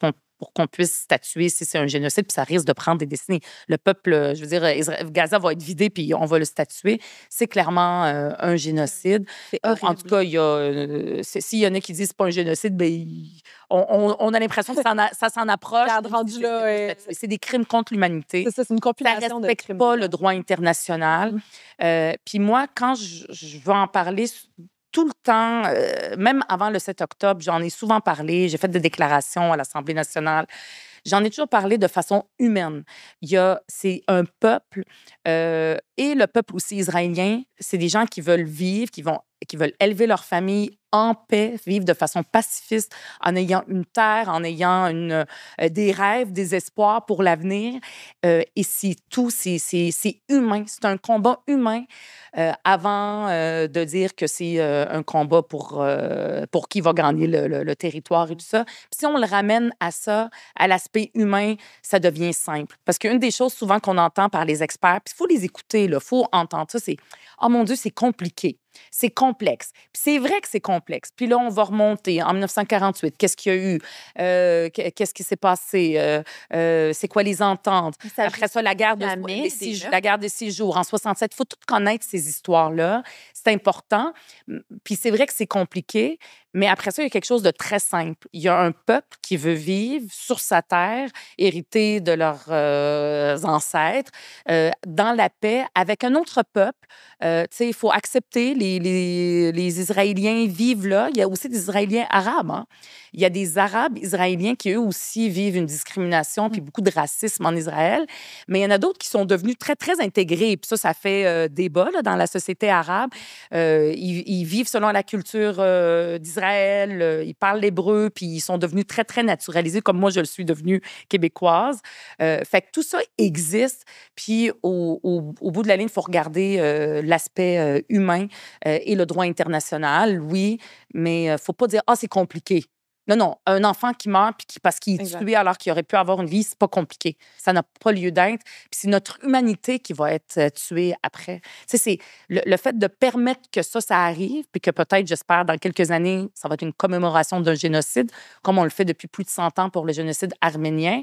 qu'on puisse statuer si c'est un génocide, puis ça risque de prendre des décennies. Le peuple, je veux dire, Gaza va être vidé, puis on va le statuer. C'est clairement un génocide. En tout cas, s'il y en a qui disent que c'est pas un génocide, ben, on a l'impression que ça s'en approche. C'est des crimes contre l'humanité. C'est ça, c'est une compilation de crimes. Ça ne respecte pas le droit international. Puis moi, quand je veux en parler tout le temps, même avant le 7 octobre, j'en ai souvent parlé. J'ai fait des déclarations à l'Assemblée nationale. J'en ai toujours parlé de façon humaine. C'est un peuple et le peuple aussi israélien, c'est des gens qui veulent vivre, qui veulent élever leur famille en paix, vivre de façon pacifiste, en ayant une terre, en ayant des rêves, des espoirs pour l'avenir. Et c'est tout, c'est humain. C'est un combat humain avant de dire que c'est un combat pour qui va gagner le territoire et tout ça. Puis si on le ramène à ça, à l'aspect humain, ça devient simple. Parce qu'une des choses souvent qu'on entend par les experts, puis il faut les écouter, il faut entendre ça, c'est « Oh mon Dieu, c'est compliqué. C'est complexe. » Puis c'est vrai que c'est complexe. Puis là, on va remonter. En 1948, qu'est-ce qu'il y a eu? Qu'est-ce qui s'est passé? C'est quoi les ententes? Après ça, la guerre des 6 jours. En 67, il faut tout connaître ces histoires-là. C'est important. Puis c'est vrai que c'est compliqué. Mais après ça, il y a quelque chose de très simple. Il y a un peuple qui veut vivre sur sa terre, hérité de leurs ancêtres, dans la paix, avec un autre peuple. Tu sais, il faut accepter les Israéliens vivent là. Il y a aussi des Israéliens arabes. Hein? Il y a des Arabes israéliens qui, eux aussi, vivent une discrimination puis beaucoup de racisme en Israël. Mais il y en a d'autres qui sont devenus très, très intégrés. Puis ça fait débat là, dans la société arabe. Ils vivent selon la culture d'Israël. Ils parlent l'hébreu, puis ils sont devenus très, très naturalisés, comme moi, je le suis devenue québécoise. Fait que tout ça existe. Puis au bout de la ligne, il faut regarder l'aspect humain et le droit international, oui, mais il ne faut pas dire « Ah, c'est compliqué ». Non, non, un enfant qui meurt parce qu'il est tué alors qu'il aurait pu avoir une vie, c'est pas compliqué. Ça n'a pas lieu d'être. Puis c'est notre humanité qui va être tuée après. Tu sais, c'est le fait de permettre que ça arrive, puis que peut-être, j'espère, dans quelques années, ça va être une commémoration d'un génocide, comme on le fait depuis plus de 100 ans pour le génocide arménien.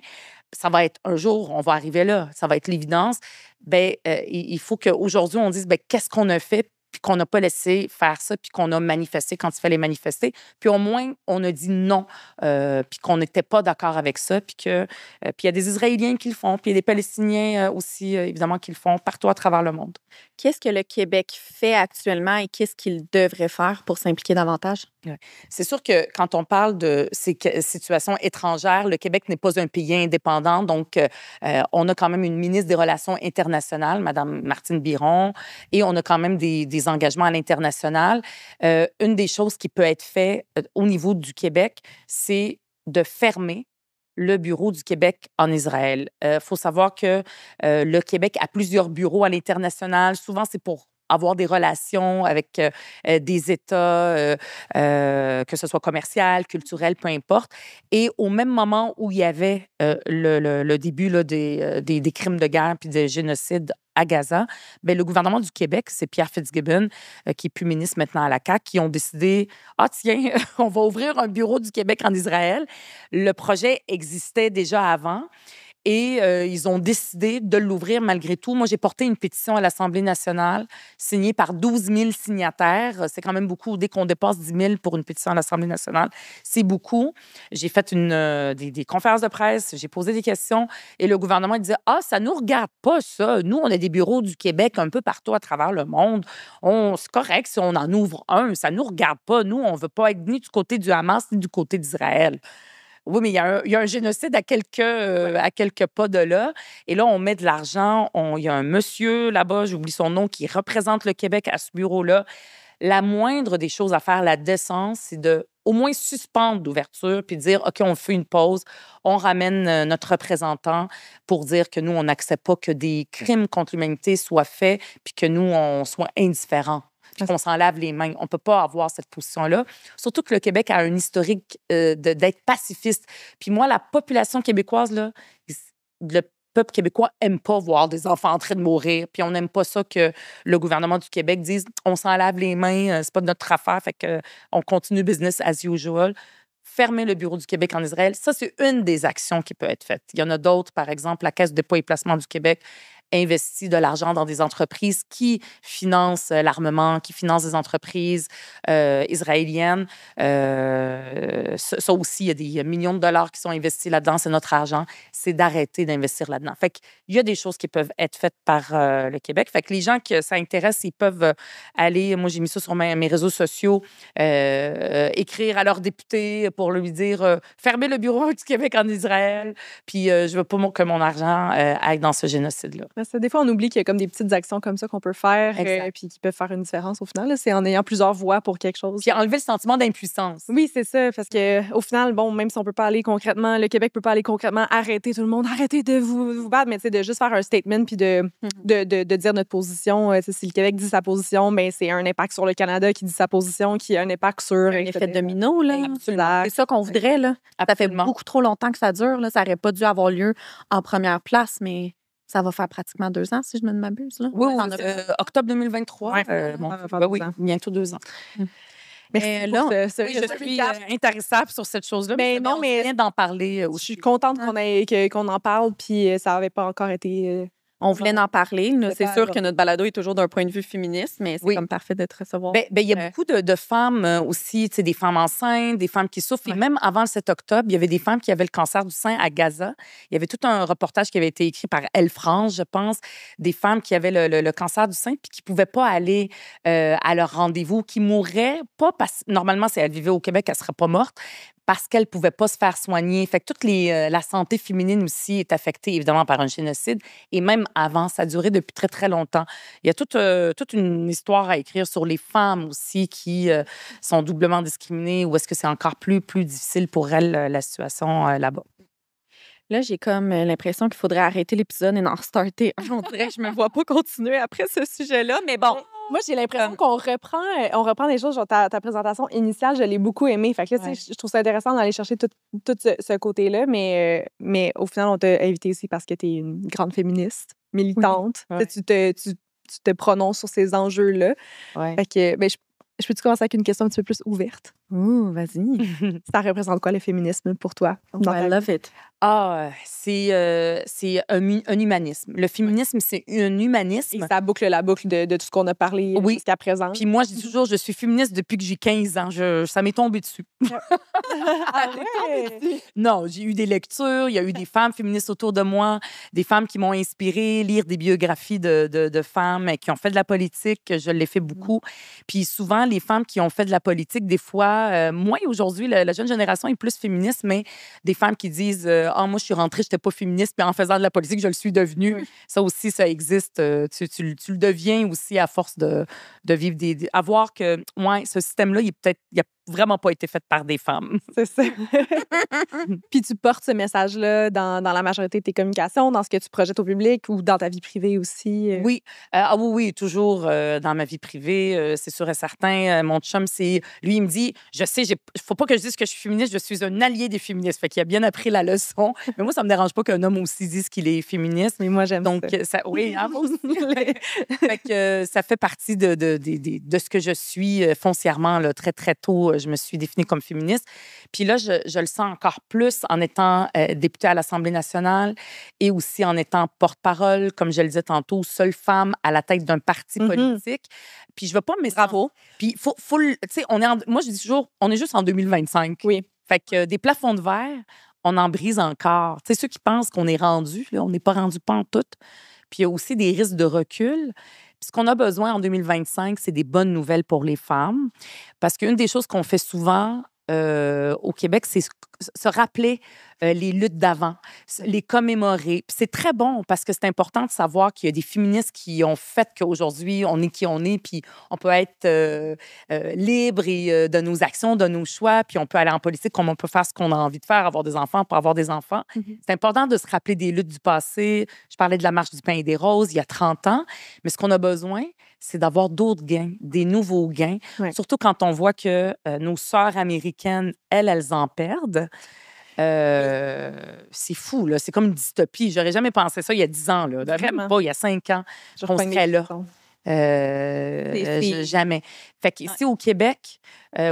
Ça va être un jour, on va arriver là. Ça va être l'évidence. Bien, il faut qu'aujourd'hui, on dise, bien, qu'est-ce qu'on a fait? Puis qu'on n'a pas laissé faire ça, puis qu'on a manifesté quand il fallait manifester. Puis au moins, on a dit non, puis qu'on n'était pas d'accord avec ça, puis il y a des Israéliens qui le font, puis il y a des Palestiniens aussi, évidemment, qui le font partout à travers le monde. Qu'est-ce que le Québec fait actuellement et qu'est-ce qu'il devrait faire pour s'impliquer davantage? Ouais. C'est sûr que quand on parle de ces situations étrangères, le Québec n'est pas un pays indépendant. Donc, on a quand même une ministre des Relations internationales, Mme Martine Biron, et on a quand même des engagements à l'international. Une des choses qui peut être faite au niveau du Québec, c'est de fermer le bureau du Québec en Israël. Faut savoir que le Québec a plusieurs bureaux à l'international. Souvent, c'est pour avoir des relations avec des États, que ce soit commercial, culturel, peu importe. Et au même moment où il y avait le début là, des crimes de guerre puis des génocides à Gaza, bien, le gouvernement du Québec, c'est Pierre Fitzgibbon, qui est plus ministre maintenant à la CAQ, qui ont décidé, ah tiens, on va ouvrir un bureau du Québec en Israël. Le projet existait déjà avant. Et ils ont décidé de l'ouvrir malgré tout. Moi, j'ai porté une pétition à l'Assemblée nationale signée par 12 000 signataires. C'est quand même beaucoup. Dès qu'on dépasse 10 000 pour une pétition à l'Assemblée nationale, c'est beaucoup. J'ai fait des conférences de presse, j'ai posé des questions et le gouvernement disait « Ah, ça nous regarde pas, ça. Nous, on a des bureaux du Québec un peu partout à travers le monde. C'est correct si on en ouvre un. Ça nous regarde pas. Nous, on veut pas être ni du côté du Hamas ni du côté d'Israël. » Oui, mais il y a un génocide à quelques pas de là. Et là, on met de l'argent. Il y a un monsieur là-bas, j'oublie son nom, qui représente le Québec à ce bureau-là. La moindre des choses à faire, la décence, c'est de au moins suspendre l'ouverture puis dire, OK, on fait une pause, on ramène notre représentant pour dire que nous, on n'accepte pas que des crimes contre l'humanité soient faits puis que nous, on soit indifférents. Puis qu'on s'en lave les mains. On ne peut pas avoir cette position-là. Surtout que le Québec a un historique d'être pacifiste. Puis moi, la population québécoise, là, le peuple québécois n'aime pas voir des enfants en train de mourir. Puis on n'aime pas ça que le gouvernement du Québec dise « on s'en lave les mains, c'est pas de notre affaire, fait qu'on continue business as usual ». Fermer le bureau du Québec en Israël, ça, c'est une des actions qui peut être faite. Il y en a d'autres, par exemple, la Caisse de dépôt et placement du Québec investit de l'argent dans des entreprises qui financent l'armement, qui financent des entreprises israéliennes. Ça aussi, il y a des millions de dollars qui sont investis là-dedans. C'est notre argent. C'est d'arrêter d'investir là-dedans. Fait qu'il y a des choses qui peuvent être faites par le Québec. Fait que les gens que ça intéresse, ils peuvent aller... Moi, j'ai mis ça sur mes réseaux sociaux, écrire à leur député pour lui dire fermez le bureau du Québec en Israël. Puis je veux pas que mon argent aille dans ce génocide-là. Des fois, on oublie qu'il y a comme des petites actions comme ça qu'on peut faire Exact. puis qui peuvent faire une différence au final. Là. C'est en ayant plusieurs voix pour quelque chose. Puis enlever le sentiment d'impuissance. Oui, c'est ça. Parce que au final, bon, même si on peut pas aller concrètement, le Québec peut pas aller concrètement arrêter tout le monde, arrêtez de vous battre, mais de juste faire un statement puis de dire notre position. Si le Québec dit sa position, ben, c'est un impact sur le Canada qui dit sa position, qui a un impact sur... Un effet domino, là. Exact. C'est ça qu'on voudrait, là. Ça fait Absolument. beaucoup trop longtemps que ça dure, là. Ça n'aurait pas dû avoir lieu en première place, mais ça va faire pratiquement 2 ans, si je ne m'abuse, là. Oui, T'en as- octobre 2023. Ouais. Bon, Ça va faire ben 2 oui, ans. bientôt 2 ans. Merci Mais pour là, ce Oui, je recap. suis intéressable sur cette chose-là. Mais non, mais- on vient d'en parler Je aussi. suis contente qu'on en parle, puis ça n'avait pas encore été... on voulait en parler. Là. C'est pas sûr grave. que notre balado est toujours d'un point de vue féministe, mais c'est Oui. comme parfait de te recevoir. Il y a beaucoup de femmes aussi, tu sais, des femmes enceintes, des femmes qui souffrent. Ouais. Et même avant le 7 octobre, il y avait des femmes qui avaient le cancer du sein à Gaza. Il y avait tout un reportage qui avait été écrit par Elle France, je pense, des femmes qui avaient le cancer du sein puis qui ne pouvaient pas aller à leur rendez-vous, qui mourraient, pas parce normalement, si elles vivaient au Québec, elles ne seraient pas mortes, parce qu'elles ne pouvaient pas se faire soigner. Fait que la santé féminine aussi est affectée, évidemment, par un génocide. Et même avant, ça a duré depuis très, très longtemps. Il y a toute une histoire à écrire sur les femmes aussi qui sont doublement discriminées ou est-ce que c'est encore plus difficile pour elles, la situation là-bas. Là, j'ai comme l'impression qu'il faudrait arrêter l'épisode et en starter un. On dirait que je me vois pas continuer après ce sujet-là, mais bon. Moi, j'ai l'impression qu'on reprend des choses. Genre, ta présentation initiale, je l'ai beaucoup aimée. Fait que là, tu sais, je trouve ça intéressant d'aller chercher tout ce côté-là. Mais au final, on t'a invité aussi parce que tu es une grande féministe, militante. Oui. Tu te prononces sur ces enjeux-là. Ouais. Fait que, ben, je peux-tu commencer avec une question un petit peu plus ouverte? Ouh, vas-y. Ça représente quoi le féminisme pour toi? I love it. C'est un humanisme. Le féminisme, c'est un Et humanisme. ça boucle la boucle de tout ce qu'on a parlé Oui. jusqu'à présent. Puis moi, je dis toujours, je suis féministe depuis que j'ai 15 ans. Ça m'est tombé dessus. Ah ouais? Non, j'ai eu des lectures, il y a eu des femmes féministes autour de moi, des femmes qui m'ont inspirée, lire des biographies de femmes qui ont fait de la politique, je l'ai fait beaucoup. Puis souvent, les femmes qui ont fait de la politique, des fois, moi aujourd'hui, la jeune génération est plus féministe, mais des femmes qui disent moi, je suis rentrée, je n'étais pas féministe, puis en faisant de la politique, je le suis devenue. Oui. Ça aussi, ça existe. Tu le deviens aussi à force de vivre à voir que ce système-là, il a vraiment pas été fait par des femmes. C'est ça. Puis tu portes ce message-là dans la majorité de tes communications, dans ce que tu projettes au public ou dans ta vie privée aussi? Oui. Oui, toujours dans ma vie privée, c'est sûr et certain. Mon chum, lui, il me dit, je sais, faut pas que je dise que je suis féministe, je suis un allié des féministes. Fait qu'il a bien appris la leçon. Mais moi, ça me dérange pas qu'un homme aussi dise qu'il est féministe. Mais moi, j'aime Donc, ça. oui, moi aussi. Fait que ça fait partie de ce que je suis foncièrement, là, très, très tôt. Je me suis définie comme féministe. Puis là, je le sens encore plus en étant députée à l'Assemblée nationale et aussi en étant porte-parole, comme je le disais tantôt, seule femme à la tête d'un parti politique. Puis je veux pas me... Bravo. Puis tu sais, moi, je dis toujours, on est juste en 2025. Oui. Fait que des plafonds de verre, on en brise encore. Tu sais, ceux qui pensent qu'on est rendu, là, on n'est pas rendu pantoute. Puis il y a aussi des risques de recul. Puis ce qu'on a besoin en 2025, c'est des bonnes nouvelles pour les femmes. Parce qu'une des choses qu'on fait souvent au Québec, c'est se rappeler les luttes d'avant, les commémorer. Puis c'est très bon parce que c'est important de savoir qu'il y a des féministes qui ont fait qu'aujourd'hui, on est qui on est, puis on peut être libre de nos actions, de nos choix, puis on peut aller en politique comme on peut faire ce qu'on a envie de faire, avoir des enfants pour avoir des enfants. C'est important de se rappeler des luttes du passé. Je parlais de la marche du pain et des roses il y a 30 ans, mais ce qu'on a besoin, c'est d'avoir d'autres gains, des nouveaux gains, surtout quand on voit que nos sœurs américaines, elles en perdent. C'est fou, là. C'est comme une dystopie. J'aurais jamais pensé ça il y a 10 ans, là. Même pas, il y a 5 ans. On serait là. Jamais. Fait qu'ici, au Québec,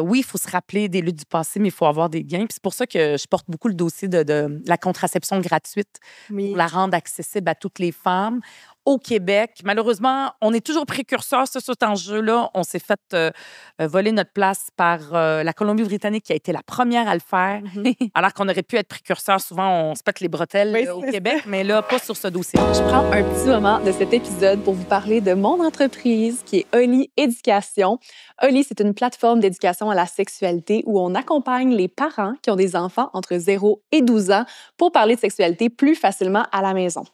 oui, il faut se rappeler des luttes du passé, mais il faut avoir des gains. Puis c'est pour ça que je porte beaucoup le dossier de la contraception gratuite pour la rendre accessible à toutes les femmes. Au Québec, malheureusement, on est toujours précurseur sur cet enjeu-là. On s'est fait voler notre place par la Colombie-Britannique qui a été la première à le faire, alors qu'on aurait pu être précurseur. Souvent, on se pète les bretelles au Québec, mais là, pas sur ce dossier. Je prends un petit moment de cet épisode pour vous parler de mon entreprise qui est Oli Éducation. Oli, c'est une plateforme d'éducation à la sexualité où on accompagne les parents qui ont des enfants entre 0 et 12 ans pour parler de sexualité plus facilement à la maison.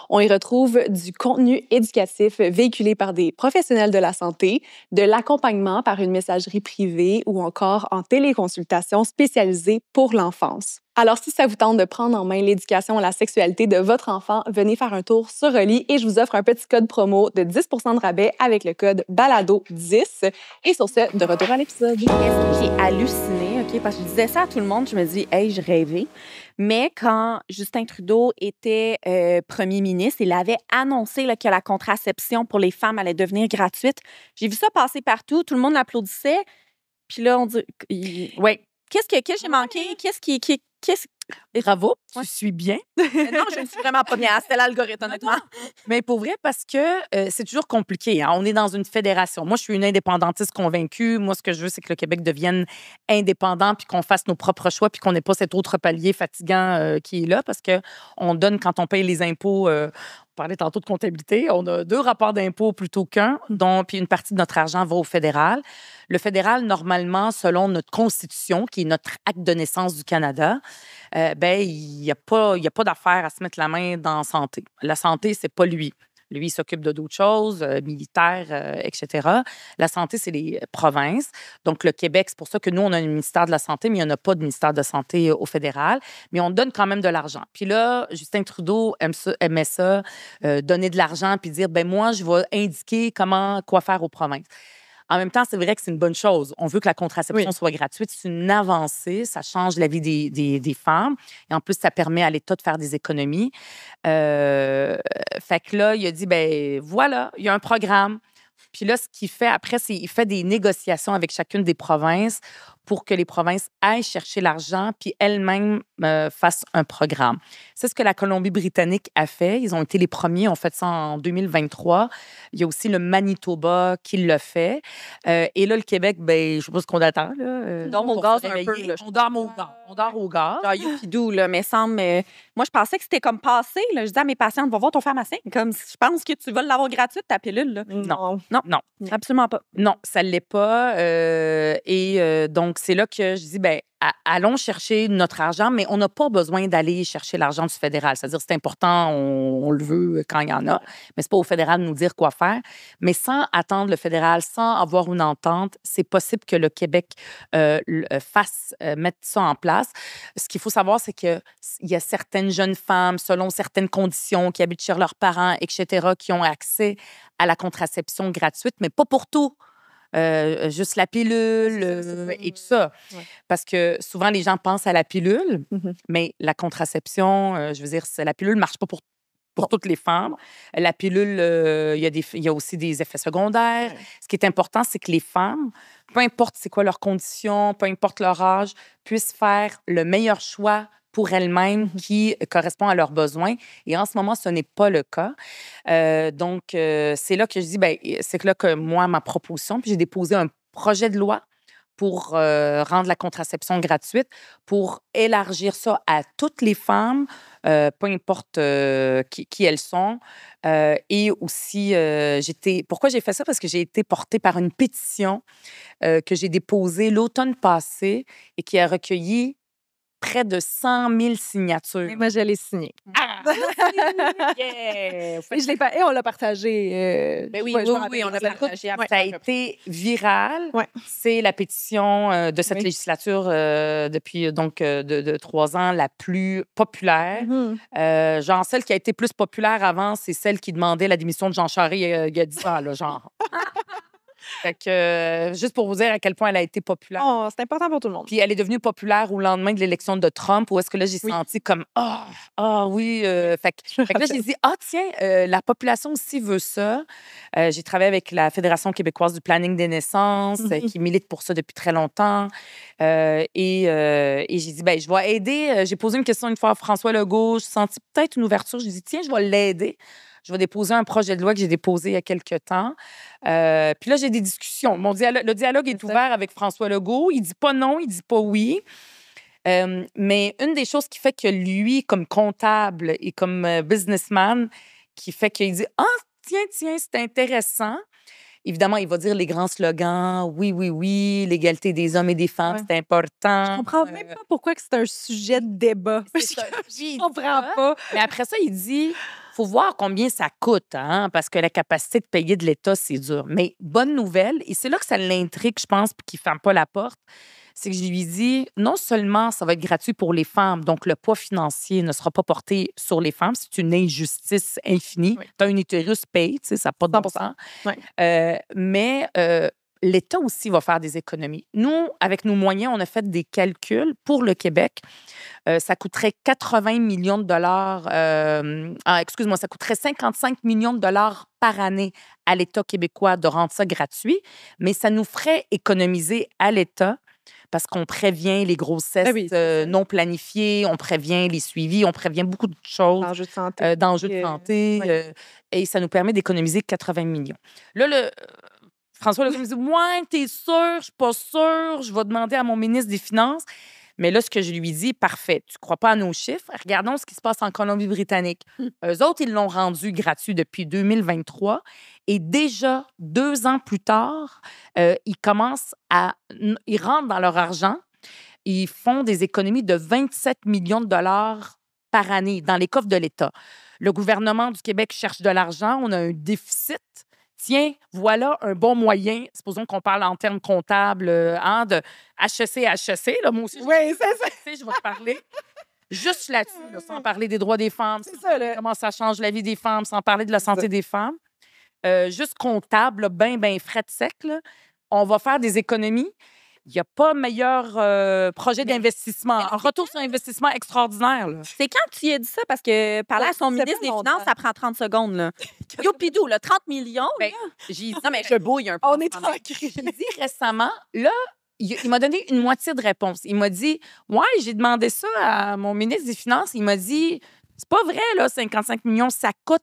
On y retrouve du contenu éducatif véhiculé par des professionnels de la santé, de l'accompagnement par une messagerie privée ou encore en téléconsultation spécialisée pour l'enfance. Alors, si ça vous tente de prendre en main l'éducation à la sexualité de votre enfant, venez faire un tour sur Relly et je vous offre un petit code promo de 10 % de rabais avec le code BALADO10. Et sur ce, de retour à l'épisode. Qu'est-ce que j'ai halluciné, OK? Parce que je disais ça à tout le monde, je me dis, hey, je rêvais. Mais quand Justin Trudeau était premier ministre, il avait annoncé là, que la contraception pour les femmes allait devenir gratuite. J'ai vu ça passer partout, tout le monde l'applaudissait. Puis là, on dit, Oui. qu'est-ce que j'ai manqué? Qu'est-ce Bravo, Ouais. tu suis bien. Non, je ne suis vraiment pas bien. C'était l'algorithme, honnêtement. Mais pour vrai, parce que c'est toujours compliqué. Hein. On est dans une fédération. Moi, je suis une indépendantiste convaincue. Moi, ce que je veux, c'est que le Québec devienne indépendant puis qu'on fasse nos propres choix puis qu'on n'ait pas cet autre palier fatigant qui est là parce qu'on donne, quand on paye les impôts, on parlait tantôt de comptabilité, on a 2 rapports d'impôts plutôt qu'un, puis une partie de notre argent va au fédéral. Le fédéral, normalement, selon notre constitution, qui est notre acte de naissance du Canada, il n'y a pas d'affaire à se mettre la main dans la santé. La santé, c'est pas lui. Lui, il s'occupe de d'autres choses, militaires, etc. La santé, c'est les provinces. Donc, le Québec, c'est pour ça que nous, on a un ministère de la Santé, mais il n'y en a pas de ministère de Santé au fédéral. Mais on donne quand même de l'argent. Puis là, Justin Trudeau aimait ça, donner de l'argent puis dire, moi, je vais indiquer quoi faire aux provinces. En même temps, c'est vrai que c'est une bonne chose. On veut que la contraception soit gratuite. C'est une avancée. Ça change la vie des femmes. Et en plus, ça permet à l'État de faire des économies. Fait que là, il a dit, voilà, il y a un programme. Puis là, ce qu'il fait après, c'est qu'il fait des négociations avec chacune des provinces pour que les provinces aillent chercher l'argent puis elles-mêmes fassent un programme. C'est ce que la Colombie-Britannique a fait. Ils ont été les premiers, ont fait ça en 2023. Il y a aussi le Manitoba qui l'a fait. Et là, le Québec, je sais pas ce qu'on attend. Là, On dort au pour gaz se un réveiller. peu, là. On dort au gaz. On dort au gaz. Genre, youpidou, là, mais semble. Moi, je pensais que c'était comme passé. Là. Je disais à mes patientes, va voir ton pharmacien. Comme, je pense que tu vas l'avoir gratuite, ta pilule. Là. Non. Absolument pas. Non, ça ne l'est pas. Donc, c'est là que je dis, allons chercher notre argent, mais on n'a pas besoin d'aller chercher l'argent du fédéral. C'est-à-dire, c'est important, on le veut quand il y en a, mais c'est pas au fédéral de nous dire quoi faire. Mais sans attendre le fédéral, sans avoir une entente, c'est possible que le Québec mette ça en place. Ce qu'il faut savoir, c'est qu'il y a certaines jeunes femmes, selon certaines conditions, qui habitent chez leurs parents, etc., qui ont accès à la contraception gratuite, mais pas pour tout. Juste la pilule et tout ça. Ouais. Parce que souvent, les gens pensent à la pilule, mais la contraception, je veux dire, la pilule ne marche pas pour toutes les femmes. La pilule, il y a aussi des effets secondaires. Ouais. Ce qui est important, c'est que les femmes, peu importe c'est quoi leurs conditions, peu importe leur âge, puissent faire le meilleur choix pour elles-mêmes qui correspond à leurs besoins. Et en ce moment, ce n'est pas le cas. Donc, c'est là que je dis, c'est là que moi, ma proposition, puis j'ai déposé un projet de loi pour rendre la contraception gratuite, pour élargir ça à toutes les femmes, peu importe qui elles sont. Et aussi, pourquoi j'ai fait ça? Parce que j'ai été portée par une pétition que j'ai déposée l'automne passé et qui a recueilli près de 100 000 signatures. Et moi, je l'ai signé. Ah! Yeah! Et je l'ai et on l'a partagé. Oui, on l'a partagé. Ça a été viral. Ouais. C'est la pétition de cette Oui. législature depuis donc de 3 ans la plus populaire. Genre, celle qui a été plus populaire avant, c'est celle qui demandait la démission de Jean Charest il y a 10 ans, là, genre. Fait que, juste pour vous dire à quel point elle a été populaire. Oh, c'est important pour tout le monde. Puis elle est devenue populaire au lendemain de l'élection de Trump, où est-ce que là, j'ai senti comme oui. Fait que là, j'ai dit, tiens, la population aussi veut ça. J'ai travaillé avec la Fédération québécoise du planning des naissances, qui milite pour ça depuis très longtemps. Et j'ai dit, je vais aider. J'ai posé une question une fois à François Legault. J'ai senti peut-être une ouverture. J'ai dit, tiens, je vais l'aider. Je vais déposer un projet de loi que j'ai déposé il y a quelques temps. Puis là, j'ai des discussions. Le dialogue est ouvert avec François Legault. Il dit pas non, il dit pas oui. Mais une des choses qui fait que lui, comme comptable et comme businessman, qui fait qu'il dit « Ah, tiens, c'est intéressant », évidemment, il va dire les grands slogans « Oui, l'égalité des hommes et des femmes, c'est important ». Je comprends même pas pourquoi que c'est un sujet de débat. C'est ça. Je comprends pas. Mais après ça, il dit faut voir combien ça coûte, hein, parce que la capacité de payer de l'État, c'est dur. Mais bonne nouvelle, et c'est là que ça l'intrigue, je pense, puis qu'il ne ferme pas la porte, c'est que je lui dis, non seulement ça va être gratuit pour les femmes, donc le poids financier ne sera pas porté sur les femmes, c'est une injustice infinie. Oui. Tu as un utérus paye, tu sais, ça n'a pas de bon 100%. sens. Ouais. Mais l'État aussi va faire des économies. Nous, avec nos moyens, on a fait des calculs pour le Québec. Ça coûterait 80 millions de dollars. Excuse-moi, ça coûterait 55 millions de dollars par année à l'État québécois de rendre ça gratuit, mais ça nous ferait économiser à l'État parce qu'on prévient les grossesses non planifiées, on prévient les suivis, on prévient beaucoup de choses. D'enjeux de santé. D'enjeux de santé. Et ça nous permet d'économiser 80 millions. Là, François Legault me dit « Ouais, t'es sûr? Je suis pas sûre. Je vais demander à mon ministre des Finances. » Mais là, ce que je lui dis, parfait, tu crois pas à nos chiffres? Regardons ce qui se passe en Colombie-Britannique. Eux autres, ils l'ont rendu gratuit depuis 2023. Et déjà, 2 ans plus tard, ils rentrent dans leur argent. Ils font des économies de 27 millions de dollars par année dans les coffres de l'État. Le gouvernement du Québec cherche de l'argent. On a un déficit. Tiens, voilà un bon moyen, supposons qu'on parle en termes comptables, de HEC, là, moi aussi, je vais te parler. Juste là-dessus, là, sans parler des droits des femmes, comment ça change la vie des femmes, sans parler de la santé des femmes. Juste comptable, bien frais de sec, là, on va faire des économies. Il n'y a pas meilleur projet d'investissement. Un retour sur investissement extraordinaire. Là. C'est quand tu y as dit ça? Parce que parler à son ministre des Finances, ça prend 30 secondes. Là. Youpidou, là, 30 millions. Ben, non, mais je bouille un peu. On est tranquille. J'ai dit récemment, là, il m'a donné une moitié de réponse. Il m'a dit, ouais, j'ai demandé ça à mon ministre des Finances. Il m'a dit, c'est pas vrai, là, 55 millions, ça coûte.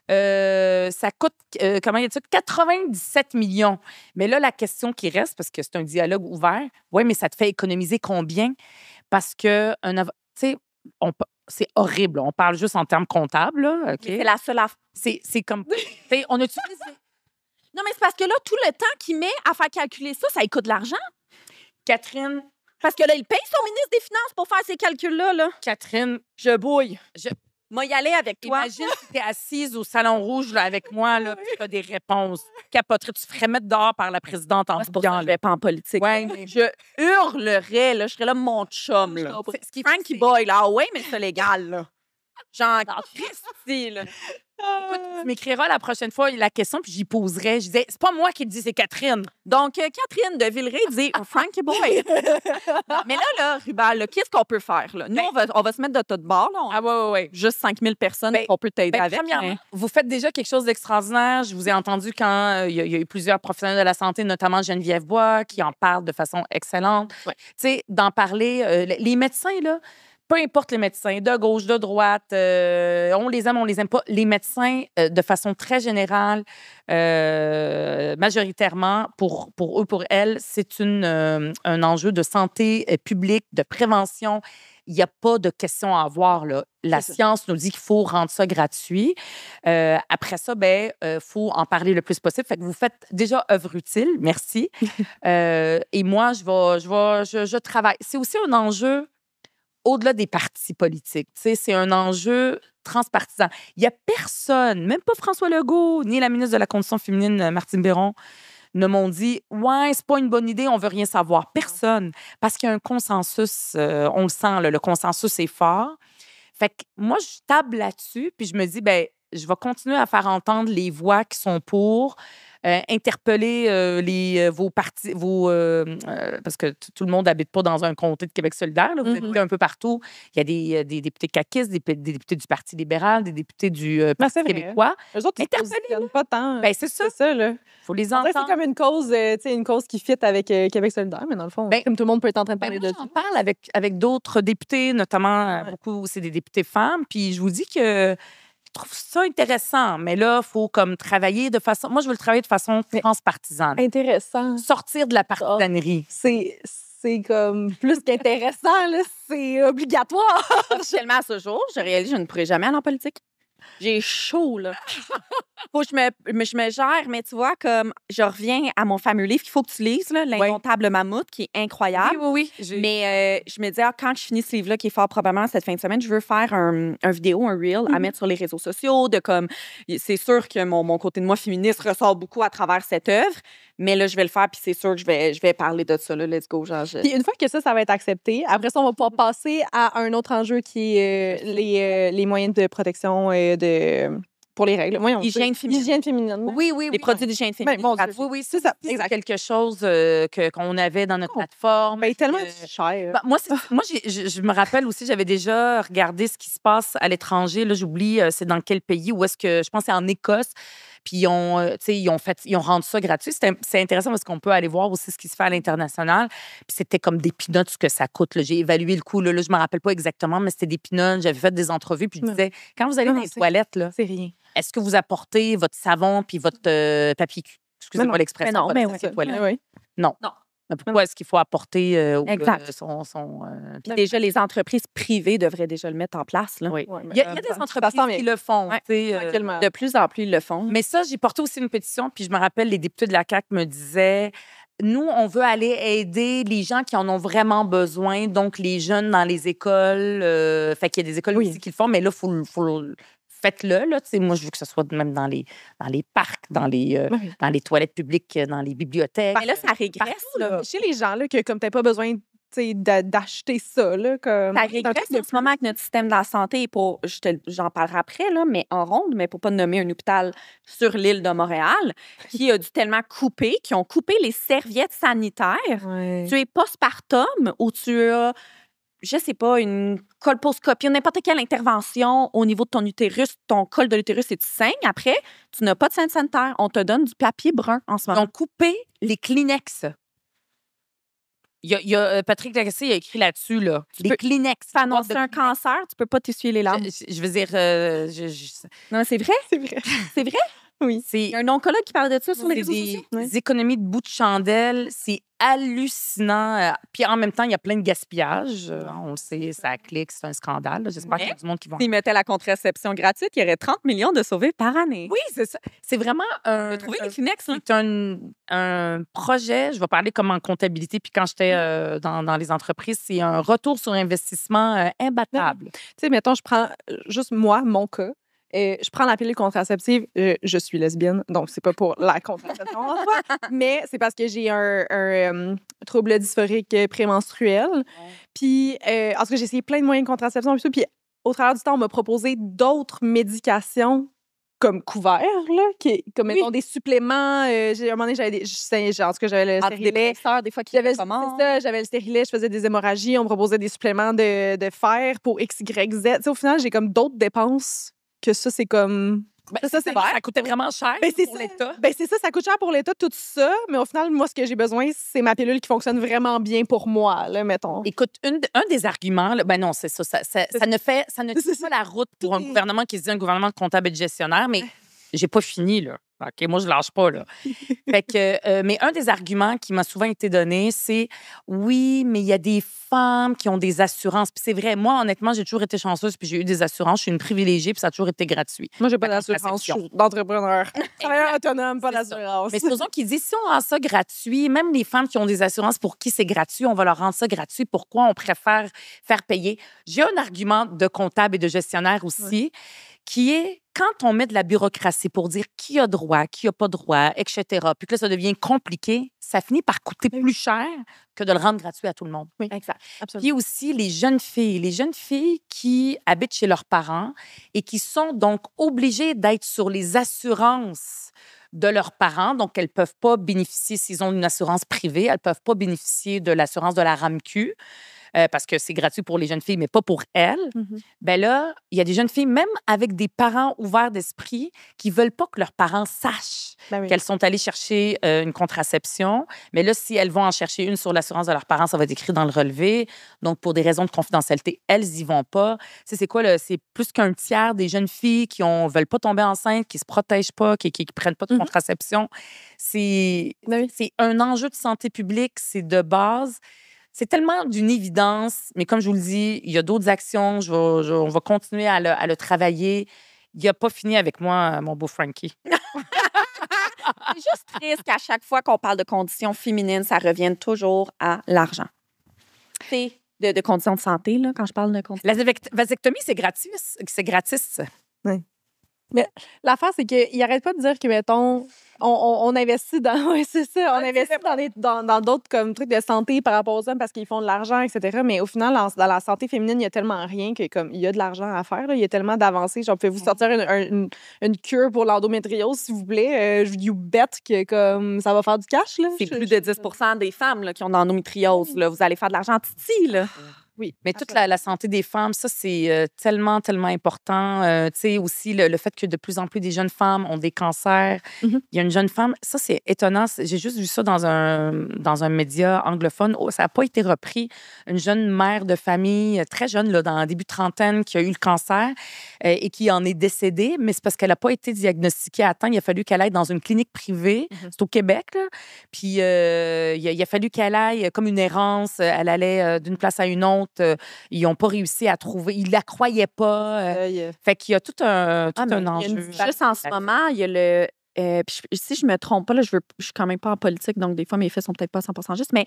Comment il a dit ça? 97 millions. Mais là, la question qui reste, parce que c'est un dialogue ouvert, oui, mais ça te fait économiser combien? Parce que, tu sais, c'est horrible. On parle juste en termes comptables. Là, okay? C'est la seule affaire. C'est comme. On utilise. Non, mais c'est parce que là, tout le temps qu'il met à faire calculer ça, ça lui coûte de l'argent. Catherine. Parce que là, il paye son ministre des Finances pour faire ces calculs-là. Là. Catherine. Je bouille. Moi, y aller avec toi. Imagine si t'es assise au Salon Rouge là, avec moi, là, puis t'as des réponses. Capoterais, tu te ferais mettre dehors par la présidente en bouillant. Je vais pas en politique. Ouais, mais... Je hurlerais, là. Je serais là, mon chum, là. Frankie Boy, là. Ah ouais, mais c'est légal, là. Genre, Christy, là. Écoute, tu m'écriras la prochaine fois la question, puis j'y poserai. Je disais, c'est pas moi qui le dis, c'est Catherine. Donc, Catherine de Villeray dit Frankie Boy. Non, mais là, Rubal, qu'est-ce qu'on peut faire? Là? Nous, on va se mettre de tout bord. Là. Ouais. Juste 5000 personnes qu'on peut t'aider avec. Premièrement, vous faites déjà quelque chose d'extraordinaire. Je vous ai entendu quand il y a eu plusieurs professionnels de la santé, notamment Geneviève Bois, qui en parlent de façon excellente. Ouais. Tu sais, d'en parler. Les médecins, là, peu importe les médecins, de gauche, de droite, on les aime pas. Les médecins, de façon très générale, majoritairement, pour eux, pour elles, c'est un enjeu de santé publique, de prévention. Il n'y a pas de questions à avoir. Là. La science nous dit qu'il faut rendre ça gratuit. Après ça, faut en parler le plus possible. Fait que vous faites déjà œuvre utile. Merci. Et moi, je travaille. C'est aussi un enjeu au-delà des partis politiques. C'est un enjeu transpartisan. Il n'y a personne, même pas François Legault, ni la ministre de la Condition féminine, Martine Biron, ne m'ont dit « Ouais, c'est pas une bonne idée, on veut rien savoir. » Personne. Parce qu'il y a un consensus, on le sent, là, le consensus est fort. Fait que moi, je table là-dessus, puis je me dis, je vais continuer à faire entendre les voix qui sont pour, interpeller vos partis, parce que tout le monde n'habite pas dans un comté de Québec solidaire. Là, vous habitez un peu partout. Il y a des députés caquistes, des députés du Parti libéral, des députés du Parti québécois. Eux autres, ils ne positionnent pas tant. C'est ça. Il faut les entendre. C'est comme une cause qui fit avec Québec solidaire, mais dans le fond, comme tout le monde peut être en train de parler de ça. J'en parle avec d'autres députés, notamment beaucoup, c'est des députés femmes, puis je vous dis que je trouve ça intéressant, mais là, il faut comme travailler de façon... Moi, je veux le travailler de façon transpartisane. Intéressant. Sortir de la partisanerie. C'est comme plus qu'intéressant, là, c'est obligatoire. Officiellement, à ce jour, je réalise que je ne pourrai jamais aller en politique. J'ai chaud, là. Faut que je me gère, mais tu vois, comme je reviens à mon fameux livre qu'il faut que tu lises, là, L'indomptable mammouth, qui est incroyable. Oui. Mais je me dis, quand je finis ce livre-là, qui est fort probablement cette fin de semaine, je veux faire un vidéo, un reel à mettre sur les réseaux sociaux. C'est sûr que mon côté de moi féministe ressort beaucoup à travers cette œuvre, mais là, je vais le faire, puis c'est sûr que je vais parler de ça. Là, let's go. Puis une fois que ça va être accepté, après ça, on va pouvoir passer à un autre enjeu qui est les moyens de protection pour les règles. Voyons, Hygiène féminine. Hygiène féminine. Oui. Les produits d'hygiène féminine. Bon, Oui, c'est ça. C'est Exact. quelque chose qu'on avait dans notre plateforme. Tellement cher. Moi, je me rappelle aussi, j'avais déjà regardé ce qui se passe à l'étranger. Là, j'oublie, c'est dans quel pays, où est-ce que, je pense que c'est en Écosse. Puis ils ont rendu ça gratuit. C'est intéressant parce qu'on peut aller voir aussi ce qui se fait à l'international. Puis c'était comme des peanuts ce que ça coûte. Là. J'ai évalué le coût. Là, je me rappelle pas exactement, mais c'était des peanuts. J'avais fait des entrevues. Puis je disais, quand vous allez dans les toilettes, là, c'est rien. est-ce que vous apportez votre savon puis votre papier cul? Excusez-moi l'expression. Mais votre toilette. Oui. Non. Mais pourquoi est-ce qu'il faut apporter Exact. son Puis déjà, les entreprises privées devraient déjà le mettre en place. Là. Oui. Ouais, Il y a des entreprises qui le font. Ouais. tu sais, Tranquillement. De plus en plus, ils le font. Mais ça, j'ai porté aussi une pétition, puis je me rappelle, les députés de la CAQ me disaient, nous, on veut aller aider les gens qui en ont vraiment besoin, donc les jeunes dans les écoles. Fait qu'il y a des écoles aussi qui le font, mais là, faites-le. Là, moi, je veux que ce soit même dans les parcs, dans les toilettes publiques, dans les bibliothèques. Mais là, ça régresse. Là. Chez les gens, là, que comme t'as pas besoin d'acheter ça. Là, comme... Ça régresse en ce moment avec notre système de la santé. J'en parlerai après, là, mais en ronde, mais pour pas nommer un hôpital sur l'île de Montréal, qui a dû tellement couper, qui ont coupé les serviettes sanitaires. Ouais. Tu es postpartum ou tu as, je sais pas, une colposcopie, n'importe quelle intervention au niveau de ton utérus, ton col de l'utérus et tu saignes. Après, tu n'as pas de scène sanitaire. On te donne du papier brun en ce Ils moment. ont coupé les Kleenex. Il y a Patrick Lagacé, il a écrit là-dessus, là. Les Kleenex. Ça annonce un cancer, tu peux pas t'essuyer les larmes. Je veux dire, Non, c'est vrai? C'est vrai. C'est vrai? Oui. Il y a un oncologue qui parle de ça sur les réseaux des sociaux. économies de bout de chandelle. C'est hallucinant. Puis en même temps, il y a plein de gaspillage. On le sait, ça clique, c'est un scandale. là. J'espère qu'il y a du monde qui va... S'ils mettaient la contraception gratuite, il y aurait 30 millions de sauvés par année. Oui, c'est ça. C'est vraiment un... Trouver les Kleenex, là. C'est un projet, je vais parler comme en comptabilité, puis quand j'étais dans les entreprises, c'est un retour sur investissement imbattable. Tu sais, mettons, je prends juste moi, mon cas. Je prends la pilule contraceptive. Je suis lesbienne, donc c'est pas pour la contraception en soi, mais c'est parce que j'ai un trouble dysphorique prémenstruel. Puis, en tout cas, j'ai essayé plein de moyens de contraception et tout. Puis, au travers du temps, on m'a proposé d'autres médications comme couverts, là, comme, mettons, des suppléments. À un moment donné, j'avais en tout cas, j'avais le stérilet. Antidépresseurs, des fois, qui J'avais recommandent. ça, j'avais le stérilet, je faisais des hémorragies, on me proposait des suppléments de fer pour X, Y, Z. Tu sais, au final, j'ai comme d'autres dépenses que ça, c'est comme... Ça coûtait vraiment cher pour l'État. C'est ça coûte cher pour l'État, tout ça. Mais au final, moi, ce que j'ai besoin, c'est ma pilule qui fonctionne vraiment bien pour moi, là, mettons. Écoute, un des arguments, là, non, c'est ça. Ça ne tient pas la route pour un gouvernement qui se dit un gouvernement comptable et de gestionnaire, mais j'ai pas fini, là. OK, moi, je lâche pas, là. Fait que, mais un des arguments qui m'a souvent été donné, c'est oui, mais il y a des femmes qui ont des assurances. Puis c'est vrai, moi, honnêtement, j'ai toujours été chanceuse, puis j'ai eu des assurances. Je suis une privilégiée, puis ça a toujours été gratuit. Moi, j'ai pas d'assurance. Je suis d'entrepreneur. Travailleur autonome, pas d'assurance. Mais supposons qu'ils disent si on rend ça gratuit, même les femmes qui ont des assurances pour qui c'est gratuit, on va leur rendre ça gratuit. Pourquoi on préfère faire payer? J'ai un argument de comptable et de gestionnaire aussi, qui est quand on met de la bureaucratie pour dire qui a droit, qui n'a pas droit, etc., puis que là, ça devient compliqué, ça finit par coûter plus cher que de le rendre gratuit à tout le monde. Oui, Exact. absolument. Puis aussi les jeunes filles qui habitent chez leurs parents et qui sont donc obligées d'être sur les assurances de leurs parents. Donc, elles ne peuvent pas bénéficier, s'ils ont une assurance privée, elles ne peuvent pas bénéficier de l'assurance de la RAMQ. Parce que c'est gratuit pour les jeunes filles, mais pas pour elles. Ben là, il y a des jeunes filles, même avec des parents ouverts d'esprit, qui veulent pas que leurs parents sachent qu'elles sont allées chercher une contraception. Mais là, si elles vont en chercher une sur l'assurance de leurs parents, ça va être écrit dans le relevé. Donc, pour des raisons de confidentialité, elles y vont pas. Tu sais, c'est quoi, là? C'est plus qu'un tiers des jeunes filles qui veulent pas tomber enceintes, qui se protègent pas, qui prennent pas de contraception. C'est un enjeu de santé publique, c'est de base. C'est tellement d'une évidence, mais comme je vous le dis, il y a d'autres actions. On va continuer à le travailler. il n'a pas fini avec moi, mon beau Frankie. C'est juste triste qu'à chaque fois qu'on parle de conditions féminines, ça revienne toujours à l'argent. C'est de conditions de santé, là, quand je parle de conditions. La vasectomie, c'est gratis. C'est gratis. Mais l'affaire, c'est qu'il n'arrête pas de dire que, mettons, on investit dans. Oui, c'est ça. On investit dans d'autres comme trucs de santé par rapport aux hommes parce qu'ils font de l'argent, etc. Mais au final, dans la santé féminine, il y a tellement rien que comme il y a de l'argent à faire. Là. Il y a tellement d'avancées. Genre, pouvez-vous sortir une cure pour l'endométriose, s'il vous plaît? You bet que comme ça va faire du cash. Là. C'est plus de 10 des femmes là, qui ont de l'endométriose. Là. Vous allez faire de l'argent titi, là. Oui, mais toute la santé des femmes, ça, c'est tellement, tellement important. Tu sais, aussi, le fait que de plus en plus des jeunes femmes ont des cancers. Il y a une jeune femme, ça, c'est étonnant. J'ai juste vu ça dans un média anglophone. Ça n'a pas été repris. Une jeune mère de famille, très jeune, là, dans le début de trentaine, qui a eu le cancer et qui en est décédée, mais c'est parce qu'elle n'a pas été diagnostiquée à temps. Il a fallu qu'elle aille dans une clinique privée. C'est au Québec, là. Puis, il a fallu qu'elle aille comme une errance. Elle allait d'une place à une autre. Ils n'ont pas réussi à trouver. Ils ne la croyaient pas. Fait qu'il y a tout un enjeu. Juste en ce moment, il y a le... si je me trompe pas, là, je suis quand même pas en politique, donc des fois, mes faits sont peut-être pas 100% justes, mais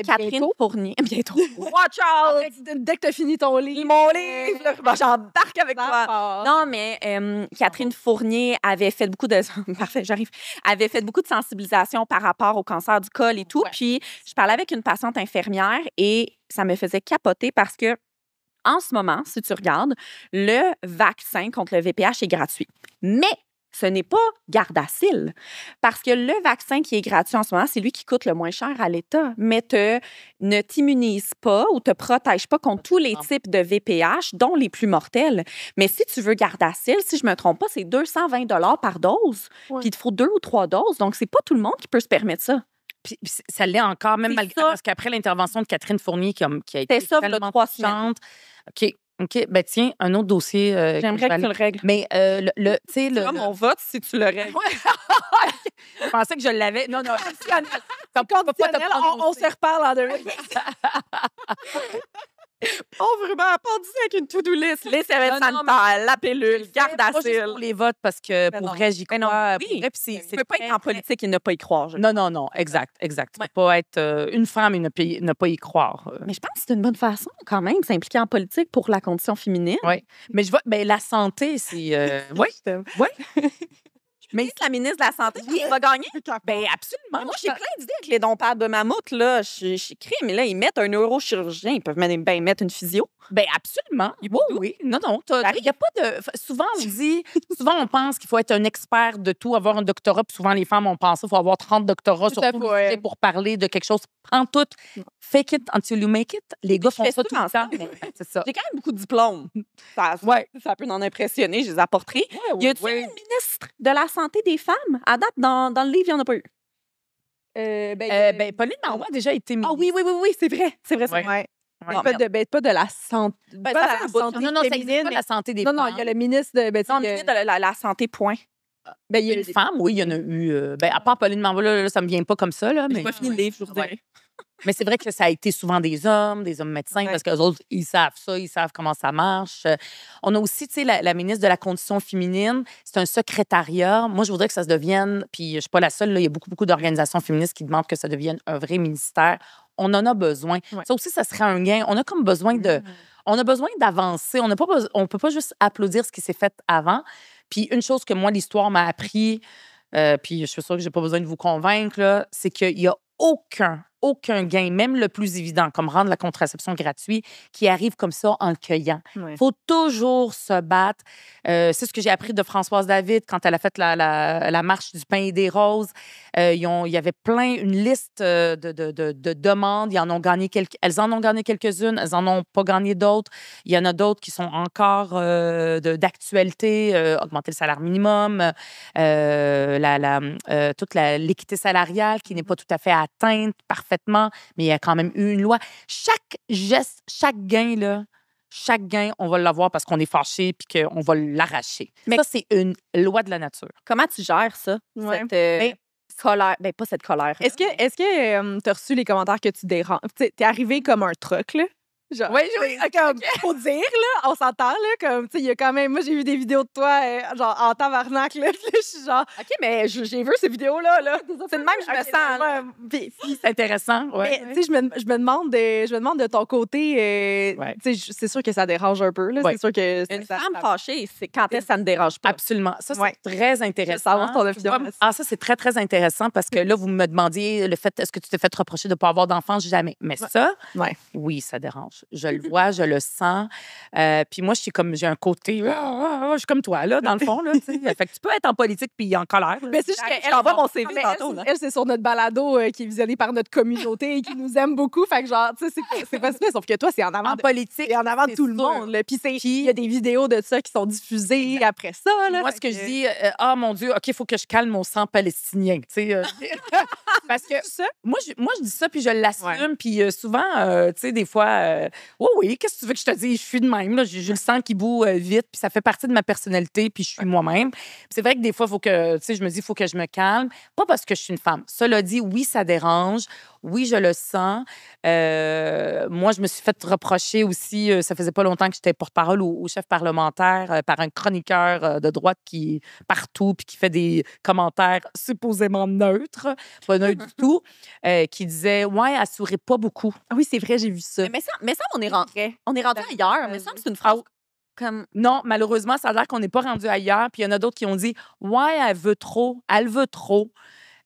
Catherine Fournier... Bientôt. Watch out! Dès que tu as fini ton livre. Mon livre! Là, j'embarque avec toi. Non, mais Catherine Fournier avait fait beaucoup de... Parfait, j'arrive. Avait fait beaucoup de sensibilisation par rapport au cancer du col et tout. Puis, je parlais avec une patiente infirmière et ça me faisait capoter parce que en ce moment, si tu regardes, le vaccin contre le VPH est gratuit. Mais ce n'est pas Gardasil. Parce que le vaccin qui est gratuit en ce moment, c'est lui qui coûte le moins cher à l'État, mais ne t'immunise pas ou te protège pas contre tous les types de VPH, dont les plus mortels. Mais si tu veux Gardasil, si je me trompe pas, c'est 220 $ par dose. Puis il te faut 2 ou 3 doses. Donc, c'est pas tout le monde qui peut se permettre ça. Puis ça l'est encore, même malgré ça. Parce qu'après l'intervention de Catherine Fournier, qui a été tellement touchante. OK. Ben tiens, un autre dossier. J'aimerais que tu le règles. Mais tu sais, mon vote si tu le règles. Je pensais que je l'avais. Non. On se reparle en 2000. Vraiment, pas dit avec une to-do list. Les serviettes sanitaires, la pilule, Gardasil. Pour les votes, parce que pour vrai, j'y crois. Oui, tu ne peux pas être en politique et ne pas y croire. Non, exact. Tu ne peux pas être une femme et ne pas y croire. Mais je pense que c'est une bonne façon, quand même, de s'impliquer en politique pour la condition féminine. Oui. Mais je vois, la santé, c'est... Oui. Mais la ministre de la Santé qui va gagner? Ben absolument. Mais moi, j'ai plein d'idées avec les domptables de mammouth, là. Je crie, mais là, ils mettent un neurochirurgien. Ils peuvent même mettre une physio. Ben absolument. Oui. Non. Il y a pas de... Souvent, on pense qu'il faut être un expert de tout, avoir un doctorat. Puis souvent, les femmes, on pense qu'il faut avoir 30 doctorats sur tous les sujets pour parler de quelque chose. Prends tout. Fake it until you make it. Les gars font ça tout le temps. C'est ça. J'ai quand même beaucoup de diplômes. Ça peut en impressionner. Je les apporterai. Y a-t-il une ministre de la Santé des femmes? À date, dans le livre, il n'y en a pas eu. Pauline Marois a déjà été ministre. Ah oui, c'est vrai. C'est vrai. Pas de la santé. Pas la santé féminine. Pas la santé des femmes. Non, il y a le ministre de... Non, le ministre de la Santé, point. Il y a une femme, oui, il y en a eu. À part Pauline Marois, là, ça me vient pas comme ça. Là, mais j'ai pas fini le livre, je vous dirais. Mais c'est vrai que ça a été souvent des hommes médecins, parce qu'eux autres, ils savent ça, ils savent comment ça marche. On a aussi, tu sais, la ministre de la Condition féminine, c'est un secrétariat. Moi, je voudrais que ça se devienne, puis je suis pas la seule, là, il y a beaucoup, beaucoup d'organisations féministes qui demandent que ça devienne un vrai ministère. On en a besoin. Ça aussi, ça serait un gain. On a comme besoin on a besoin d'avancer. On peut pas juste applaudir ce qui s'est fait avant. Puis une chose que moi, l'histoire m'a appris, puis je suis sûre que j'ai pas besoin de vous convaincre, là, c'est qu'il y a aucun gain, même le plus évident, comme rendre la contraception gratuite, qui arrive comme ça en le cueillant. Il faut toujours se battre. C'est ce que j'ai appris de Françoise David quand elle a fait la marche du pain et des roses. Il y avait une liste de demandes. Elles en ont gagné quelques-unes. Elles n'en ont pas gagné d'autres. Il y en a d'autres qui sont encore d'actualité. Augmenter le salaire minimum, toute l'équité salariale qui n'est pas tout à fait atteinte parfaitement, mais il y a quand même eu une loi. Chaque geste, chaque gain, on va l'avoir parce qu'on est fâché puis qu'on va l'arracher. Mais ça, c'est une loi de la nature. Comment tu gères ça? Cette colère? Pas cette colère. Est-ce que tu as reçu les commentaires que tu déranges? T'es arrivé comme un truc, là? Genre, Oui, oui, comme, faut dire, là, on s'entend, là, comme, tu sais, il y a quand même, moi, j'ai vu des vidéos de toi, genre, en tabarnak, là, je suis genre, OK, mais j'ai vu ces vidéos-là, là. C'est de même que je me sens, là. Puis, C'est intéressant. Ouais. mais, tu sais, je me demande de ton côté, Ouais. tu sais, c'est sûr que ça dérange un peu, là. Ouais. C'est sûr que Une femme fâchée, c'est quand est-ce que ça ne dérange pas? Absolument. Ça, c'est Ouais. très intéressant. savoir ton opinion là-dessus. Ah, ça, c'est très, très intéressant parce que là, vous me demandiez le fait, est-ce que tu t'es fait reprocher de ne pas avoir d'enfant? Jamais. Mais ça, Ouais. oui, ça dérange. Je le vois, je le sens. Puis moi, j'ai un côté, je suis comme toi, là, dans le fond. Là, tu sais. Fait que tu peux être en politique puis en colère. Là. Mais c'est juste qu'elle t'envoie mon CV mais tantôt, là. elle, c'est sur notre balado qui est visionné par notre communauté et qui nous aime beaucoup. Fait que genre, tu sais, c'est pas super. Sauf que toi, c'est en avant En politique. c'est en avant de c'est tout le sûr. monde. Là. Puis il y a des vidéos de ça qui sont diffusées après ça. Là, Moi, fait ce que je dis, ah mon Dieu, OK, il faut que je calme mon sang palestinien. Tu sais, parce que ça. moi, je dis ça, puis je l'assume. Ouais. Puis souvent, tu sais, des fois, oui, qu'est-ce que tu veux que je te dise? Je suis de même. Là, j'ai le sang qui bout vite, puis ça fait partie de ma personnalité, puis je suis moi-même. Puis c'est vrai que des fois, faut que, tu sais, je me dis, il faut que je me calme. Pas parce que je suis une femme. Cela dit, oui, ça dérange. Oui, je le sens. Moi, je me suis fait reprocher aussi, ça faisait pas longtemps que j'étais porte-parole au chef parlementaire par un chroniqueur de droite qui est partout puis qui fait des commentaires supposément neutres, pas neutres du tout, qui disait « Ouais, elle sourit pas beaucoup. Ah oui, c'est vrai, j'ai vu ça. Mais ça, on est rentré. On est rentré ailleurs. Mais ça, c'est une phrase comme... » Non, malheureusement, ça a l'air qu'on n'est pas rendu ailleurs. Puis il y en a d'autres qui ont dit « Ouais, elle veut trop. Elle veut trop. »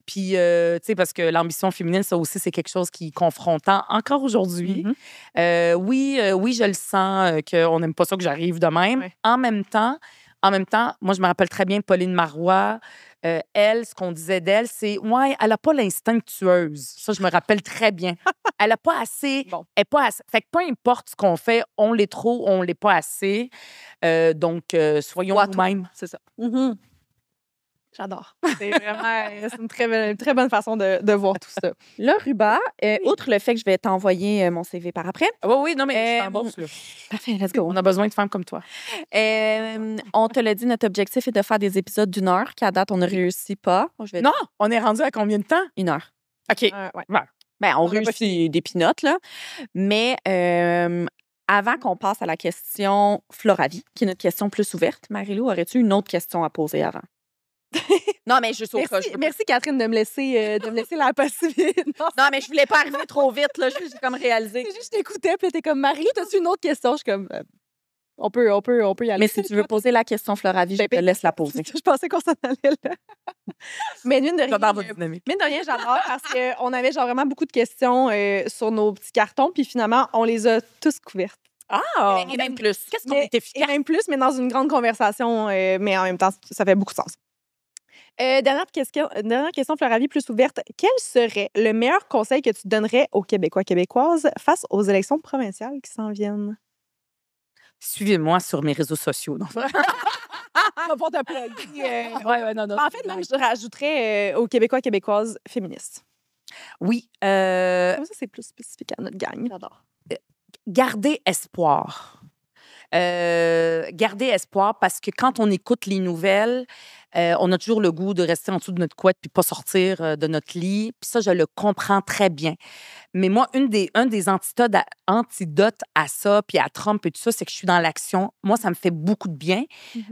Puis, tu sais, parce que l'ambition féminine, ça aussi, c'est quelque chose qui est confrontant encore aujourd'hui. Oui, je le sens qu'on n'aime pas ça que j'arrive de même. Ouais. En même temps, moi, je me rappelle très bien Pauline Marois. Elle, ce qu'on disait d'elle, c'est ouais, elle n'a pas l'instinct tueuse. Ça, je me rappelle très bien. Elle n'a pas assez. Bon. Elle est pas assez. Fait que peu importe ce qu'on fait, on l'est trop, on l'est pas assez. Donc, soyons Toi, nous-mêmes. C'est ça. J'adore. C'est vraiment c'est une très bonne façon de voir tout ça. Là, Ruba, outre le fait que je vais t'envoyer mon CV par après, Oui, non, mais je t'embauche, là. parfait, let's go. On a besoin de femmes comme toi. On te l'a dit, notre objectif est de faire des épisodes d'1 heure, qu'à date, on ne réussit pas. Je vais Non, on est rendu à combien de temps? 1 heure. OK. Ouais. Ben, on a pas réussit des pinottes, là. Mais avant qu'on passe à la question Floravie, qui est notre question plus ouverte, Marie-Lou, aurais-tu une autre question à poser avant? Non, mais juste au cas. Merci, Catherine, de me laisser la possibilité. Non, mais je voulais pas arriver trop vite, là. J'ai comme réalisé. C'est juste, je t'écoutais, puis t'es comme, Marie, t'as-tu une autre question? Je suis comme, on peut y aller. Mais si tu veux poser la question Floravie, je te laisse la poser. Je pensais qu'on s'en allait là. Mais mine de rien, J'adore votre dynamique. mine de rien, j'adore parce qu'on avait genre vraiment beaucoup de questions sur nos petits cartons, puis finalement, on les a tous couvertes. Ah! Et même plus. Qu'est-ce qu'on est Et efficace? même plus, mais dans une grande conversation, mais en même temps, ça fait beaucoup de sens. Dernière question, Floravie, plus ouverte. Quel serait le meilleur conseil que tu donnerais aux Québécois, Québécoises face aux élections provinciales qui s'en viennent? Suivez-moi sur mes réseaux sociaux. Non. On va pas te plugger. Ouais, non. En fait, même, je rajouterais aux Québécois, Québécoises féministes. Oui. Comme ça, c'est plus spécifique à notre gang. J'adore. Gardez espoir. Gardez espoir parce que quand on écoute les nouvelles, on a toujours le goût de rester en dessous de notre couette puis pas sortir de notre lit. Puis ça, je le comprends très bien. Mais moi, un des antidotes à ça, puis à Trump et tout ça, c'est que je suis dans l'action. Moi, ça me fait beaucoup de bien.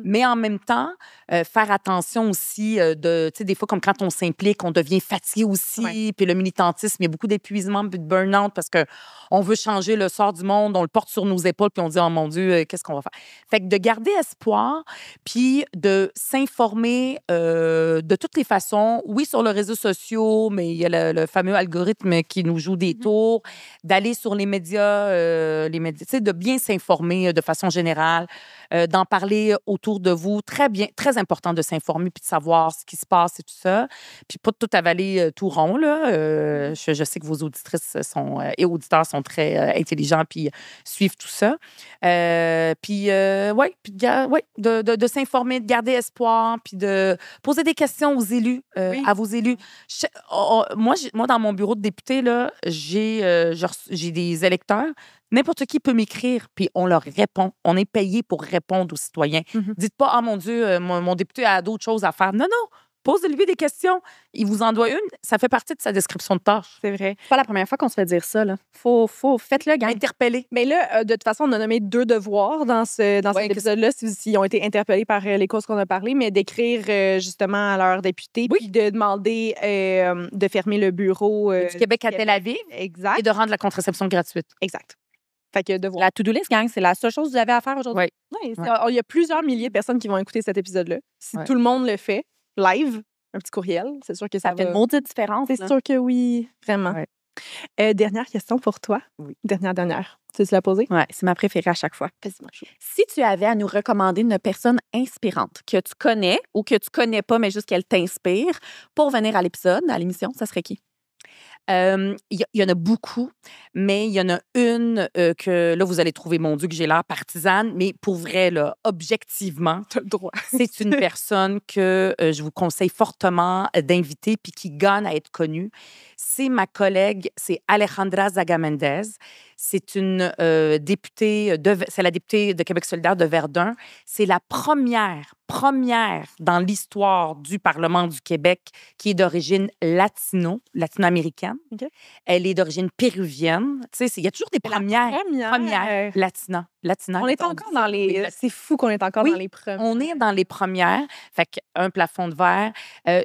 Mais en même temps, faire attention aussi tu sais, des fois, comme quand on s'implique, on devient fatigué aussi. Ouais. Puis le militantisme, il y a beaucoup d'épuisement, puis de burn-out parce qu'on veut changer le sort du monde, on le porte sur nos épaules, puis on dit, oh mon Dieu, qu'est-ce qu'on va faire? Fait que de garder espoir, puis de s'informer de toutes les façons. Oui, sur les réseaux sociaux, mais il y a le fameux algorithme qui nous joue des tours, d'aller sur les médias, tu sais, de bien s'informer de façon générale, d'en parler autour de vous. Très bien, très important de s'informer puis de savoir ce qui se passe et tout ça. Puis pas de tout avaler tout rond, là. Je sais que vos auditrices et auditeurs sont très intelligents puis suivent tout ça. Puis, de s'informer, de garder espoir, puis de poser des questions aux élus, à vos élus. Moi, dans mon bureau de député, là, j'ai des électeurs. N'importe qui peut m'écrire, puis on leur répond. On est payé pour répondre aux citoyens. Dites pas, ah mon Dieu, mon député a d'autres choses à faire. Non, Posez-lui des questions. Il vous en doit une. Ça fait partie de sa description de tâche. C'est vrai. C'est pas la première fois qu'on se fait dire ça, là. Faites-le, gang. Interpeller. Mais là, de toute façon, on a nommé 2 devoirs dans cet épisode-là, s'ils ont été interpellés par les causes qu'on a parlé, mais d'écrire justement à leurs députés, puis de demander de fermer le bureau Du Québec à Tel Aviv Exact. et de rendre la contraception gratuite. Exact. Fait que devoir. La to-do list, gang, c'est la seule chose que vous avez à faire aujourd'hui. Oui. Ouais, il y a plusieurs milliers de personnes qui vont écouter cet épisode-là. Si Ouais. tout le monde le fait, live, un petit courriel, c'est sûr que ça Ça fait va... une maudite différence. C'est là. sûr que oui, vraiment. Ouais. Dernière question pour toi. Oui. Dernière. Tu veux la poser? Ouais, c'est ma préférée à chaque fois. Vas-y, moi. Si tu avais à nous recommander une personne inspirante que tu connais ou que tu connais pas, mais juste qu'elle t'inspire, pour venir à l'émission, ça serait qui? Il y en a beaucoup, mais il y en a une que, là, vous allez trouver, mon Dieu, que j'ai l'air partisane, mais pour vrai, là, objectivement, T'as le droit. c'est une personne que je vous conseille fortement d'inviter puis qui gagne à être connue. C'est ma collègue, c'est Alejandra Zaga-Mendez. C'est une députée, c'est la députée de Québec solidaire de Verdun. C'est la première dans l'histoire du Parlement du Québec qui est d'origine latino-américaine. OK. Elle est d'origine péruvienne. Tu sais, il y a toujours des premières latina. On est encore dans les... C'est fou qu'on est encore dans les premières. On est dans les premières. Fait qu'un plafond de verre.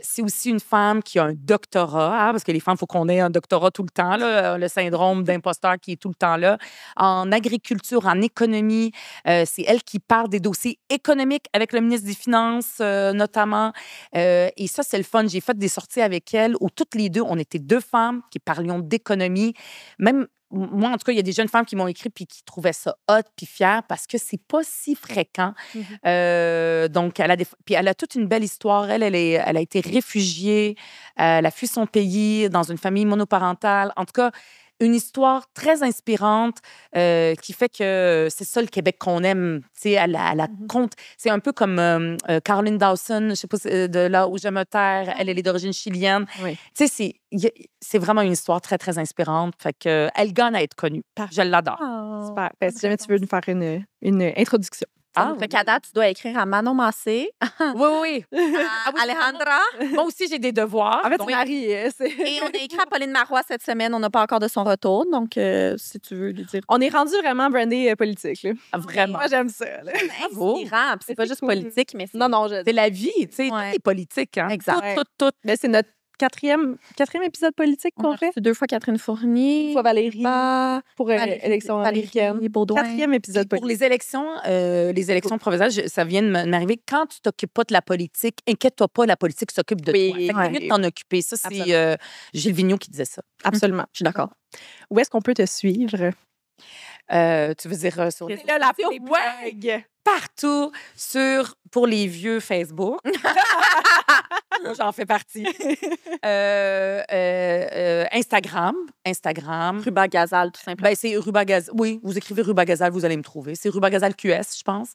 C'est aussi une femme qui a un doctorat, hein, parce que les femmes, il faut qu'on ait un doctorat tout le temps, là, le syndrome d'imposteur qui est tout le temps là. En agriculture, en économie, c'est elle qui parle des dossiers économiques avec le ministre des Finances, notamment. Et ça, c'est le fun. J'ai fait des sorties avec elle où toutes les deux, on était 2 femmes qui parlions d'économie. Même moi, en tout cas, il y a des jeunes femmes qui m'ont écrit puis qui trouvaient ça hot puis fière parce que c'est pas si fréquent. Donc, elle a toute une belle histoire. Elle a été réfugiée. Elle a fui son pays dans une famille monoparentale. En tout cas, une histoire très inspirante qui fait que c'est ça le Québec qu'on aime. Tu sais, elle compte. C'est un peu comme Caroline Dawson, je sais pas, de Là où je me terre. Elle est d'origine chilienne. Oui. Tu sais, c'est vraiment une histoire très, très inspirante. Fait que elle gagne à être connue. Je l'adore. Super. Ben, si jamais tu veux nous faire une introduction. Fait qu'à date, tu dois écrire à Manon Massé, Oui. à Alejandra. Moi aussi, j'ai des devoirs. En fait, donc- Marie, c'est... Et on a écrit à Pauline Marois cette semaine. On n'a pas encore de son retour. Donc, si tu veux lui dire. On est rendu vraiment brandé politique, là. Vraiment. Moi, j'aime ça, là. Bravo. Inspirant. Puis c'est pas C'est juste cool. politique, mais c'est. Non, C'est la vie, tu sais. Ouais. Tout est politique, hein. Exact. Tout. Mais c'est notre quatrième épisode politique On qu'on a fait. reçu 2 fois Catherine Fournier. Une fois Valérie pour Valérie- élection Valérie américaine. Baudouin. 4e épisode Pour politique. les élections provinciales, ça vient de m'arriver. Quand tu t'occupes pas de la politique, inquiète-toi pas, la politique s'occupe de Oui, toi. Fait que ouais. t'es mieux de t'en occuper. Ça, c'est Absolument. Gilles Vigneault qui disait ça. Absolument. Je suis d'accord. Où est-ce qu'on peut te suivre? Tu veux dire sur C'est là la sur- plug. partout pour les vieux Facebook. Moi, j'en fais partie. Instagram. Ruba Gazal, tout simplement. Ben, c'est Ruba Gazal. Oui, vous écrivez Ruba Gazal, vous allez me trouver. C'est Ruba Gazal QS, je pense.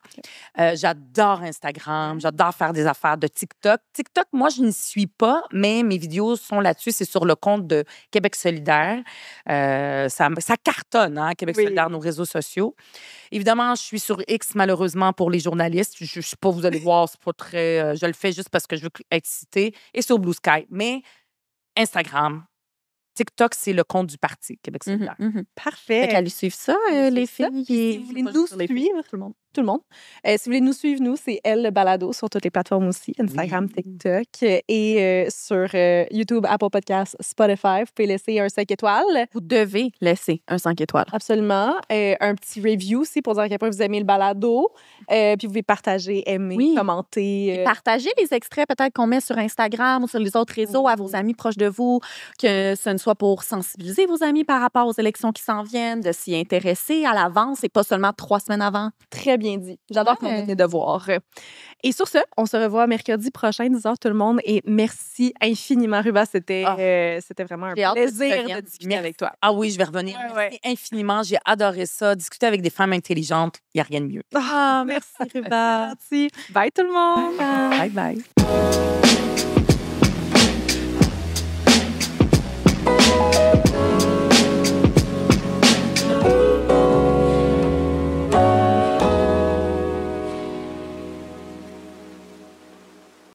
J'adore Instagram. J'adore faire des affaires de TikTok. TikTok, moi, je n'y suis pas, mais mes vidéos sont là-dessus. C'est sur le compte de Québec solidaire. Ça cartonne, hein, Québec solidaire, nos réseaux sociaux. Évidemment, je suis sur X, malheureusement, pour les journalistes. Je sais pas, vous allez voir, c'est pas très... je le fais juste parce que je veux être citée. Et sur Blue Sky. Mais Instagram, TikTok, c'est le compte du parti Québec solidaire. Parfait. Fait qu'à lui suivre ça, les ça. filles. Si vous voulez nous suivre, tout le monde. Si vous voulez nous suivre, nous, c'est Elle le Balado sur toutes les plateformes aussi, Instagram, TikTok et sur YouTube, Apple Podcasts, Spotify. Vous pouvez laisser un 5 étoiles. Vous devez laisser un 5 étoiles. Absolument. Un petit review aussi pour dire à quel point vous aimez le balado. Puis vous pouvez partager, aimer, Oui. commenter. Partagez les extraits peut-être qu'on met sur Instagram ou sur les autres réseaux à vos amis proches de vous, que ce ne soit pour sensibiliser vos amis par rapport aux élections qui s'en viennent, de s'y intéresser à l'avance et pas seulement 3 semaines avant. Très bien dit. J'adore qu'on ait des devoirs. Et sur ce, on se revoit mercredi prochain, 10h tout le monde. Et merci infiniment, Ruba. C'était vraiment un J'ai hâte que tu plaisir de reviennes. discuter avec toi. Ah oui, je vais revenir. Merci infiniment. J'ai adoré ça. Discuter avec des femmes intelligentes, il n'y a rien de mieux. Ah, merci, Ruba. Merci. Bye tout le monde. Bye bye.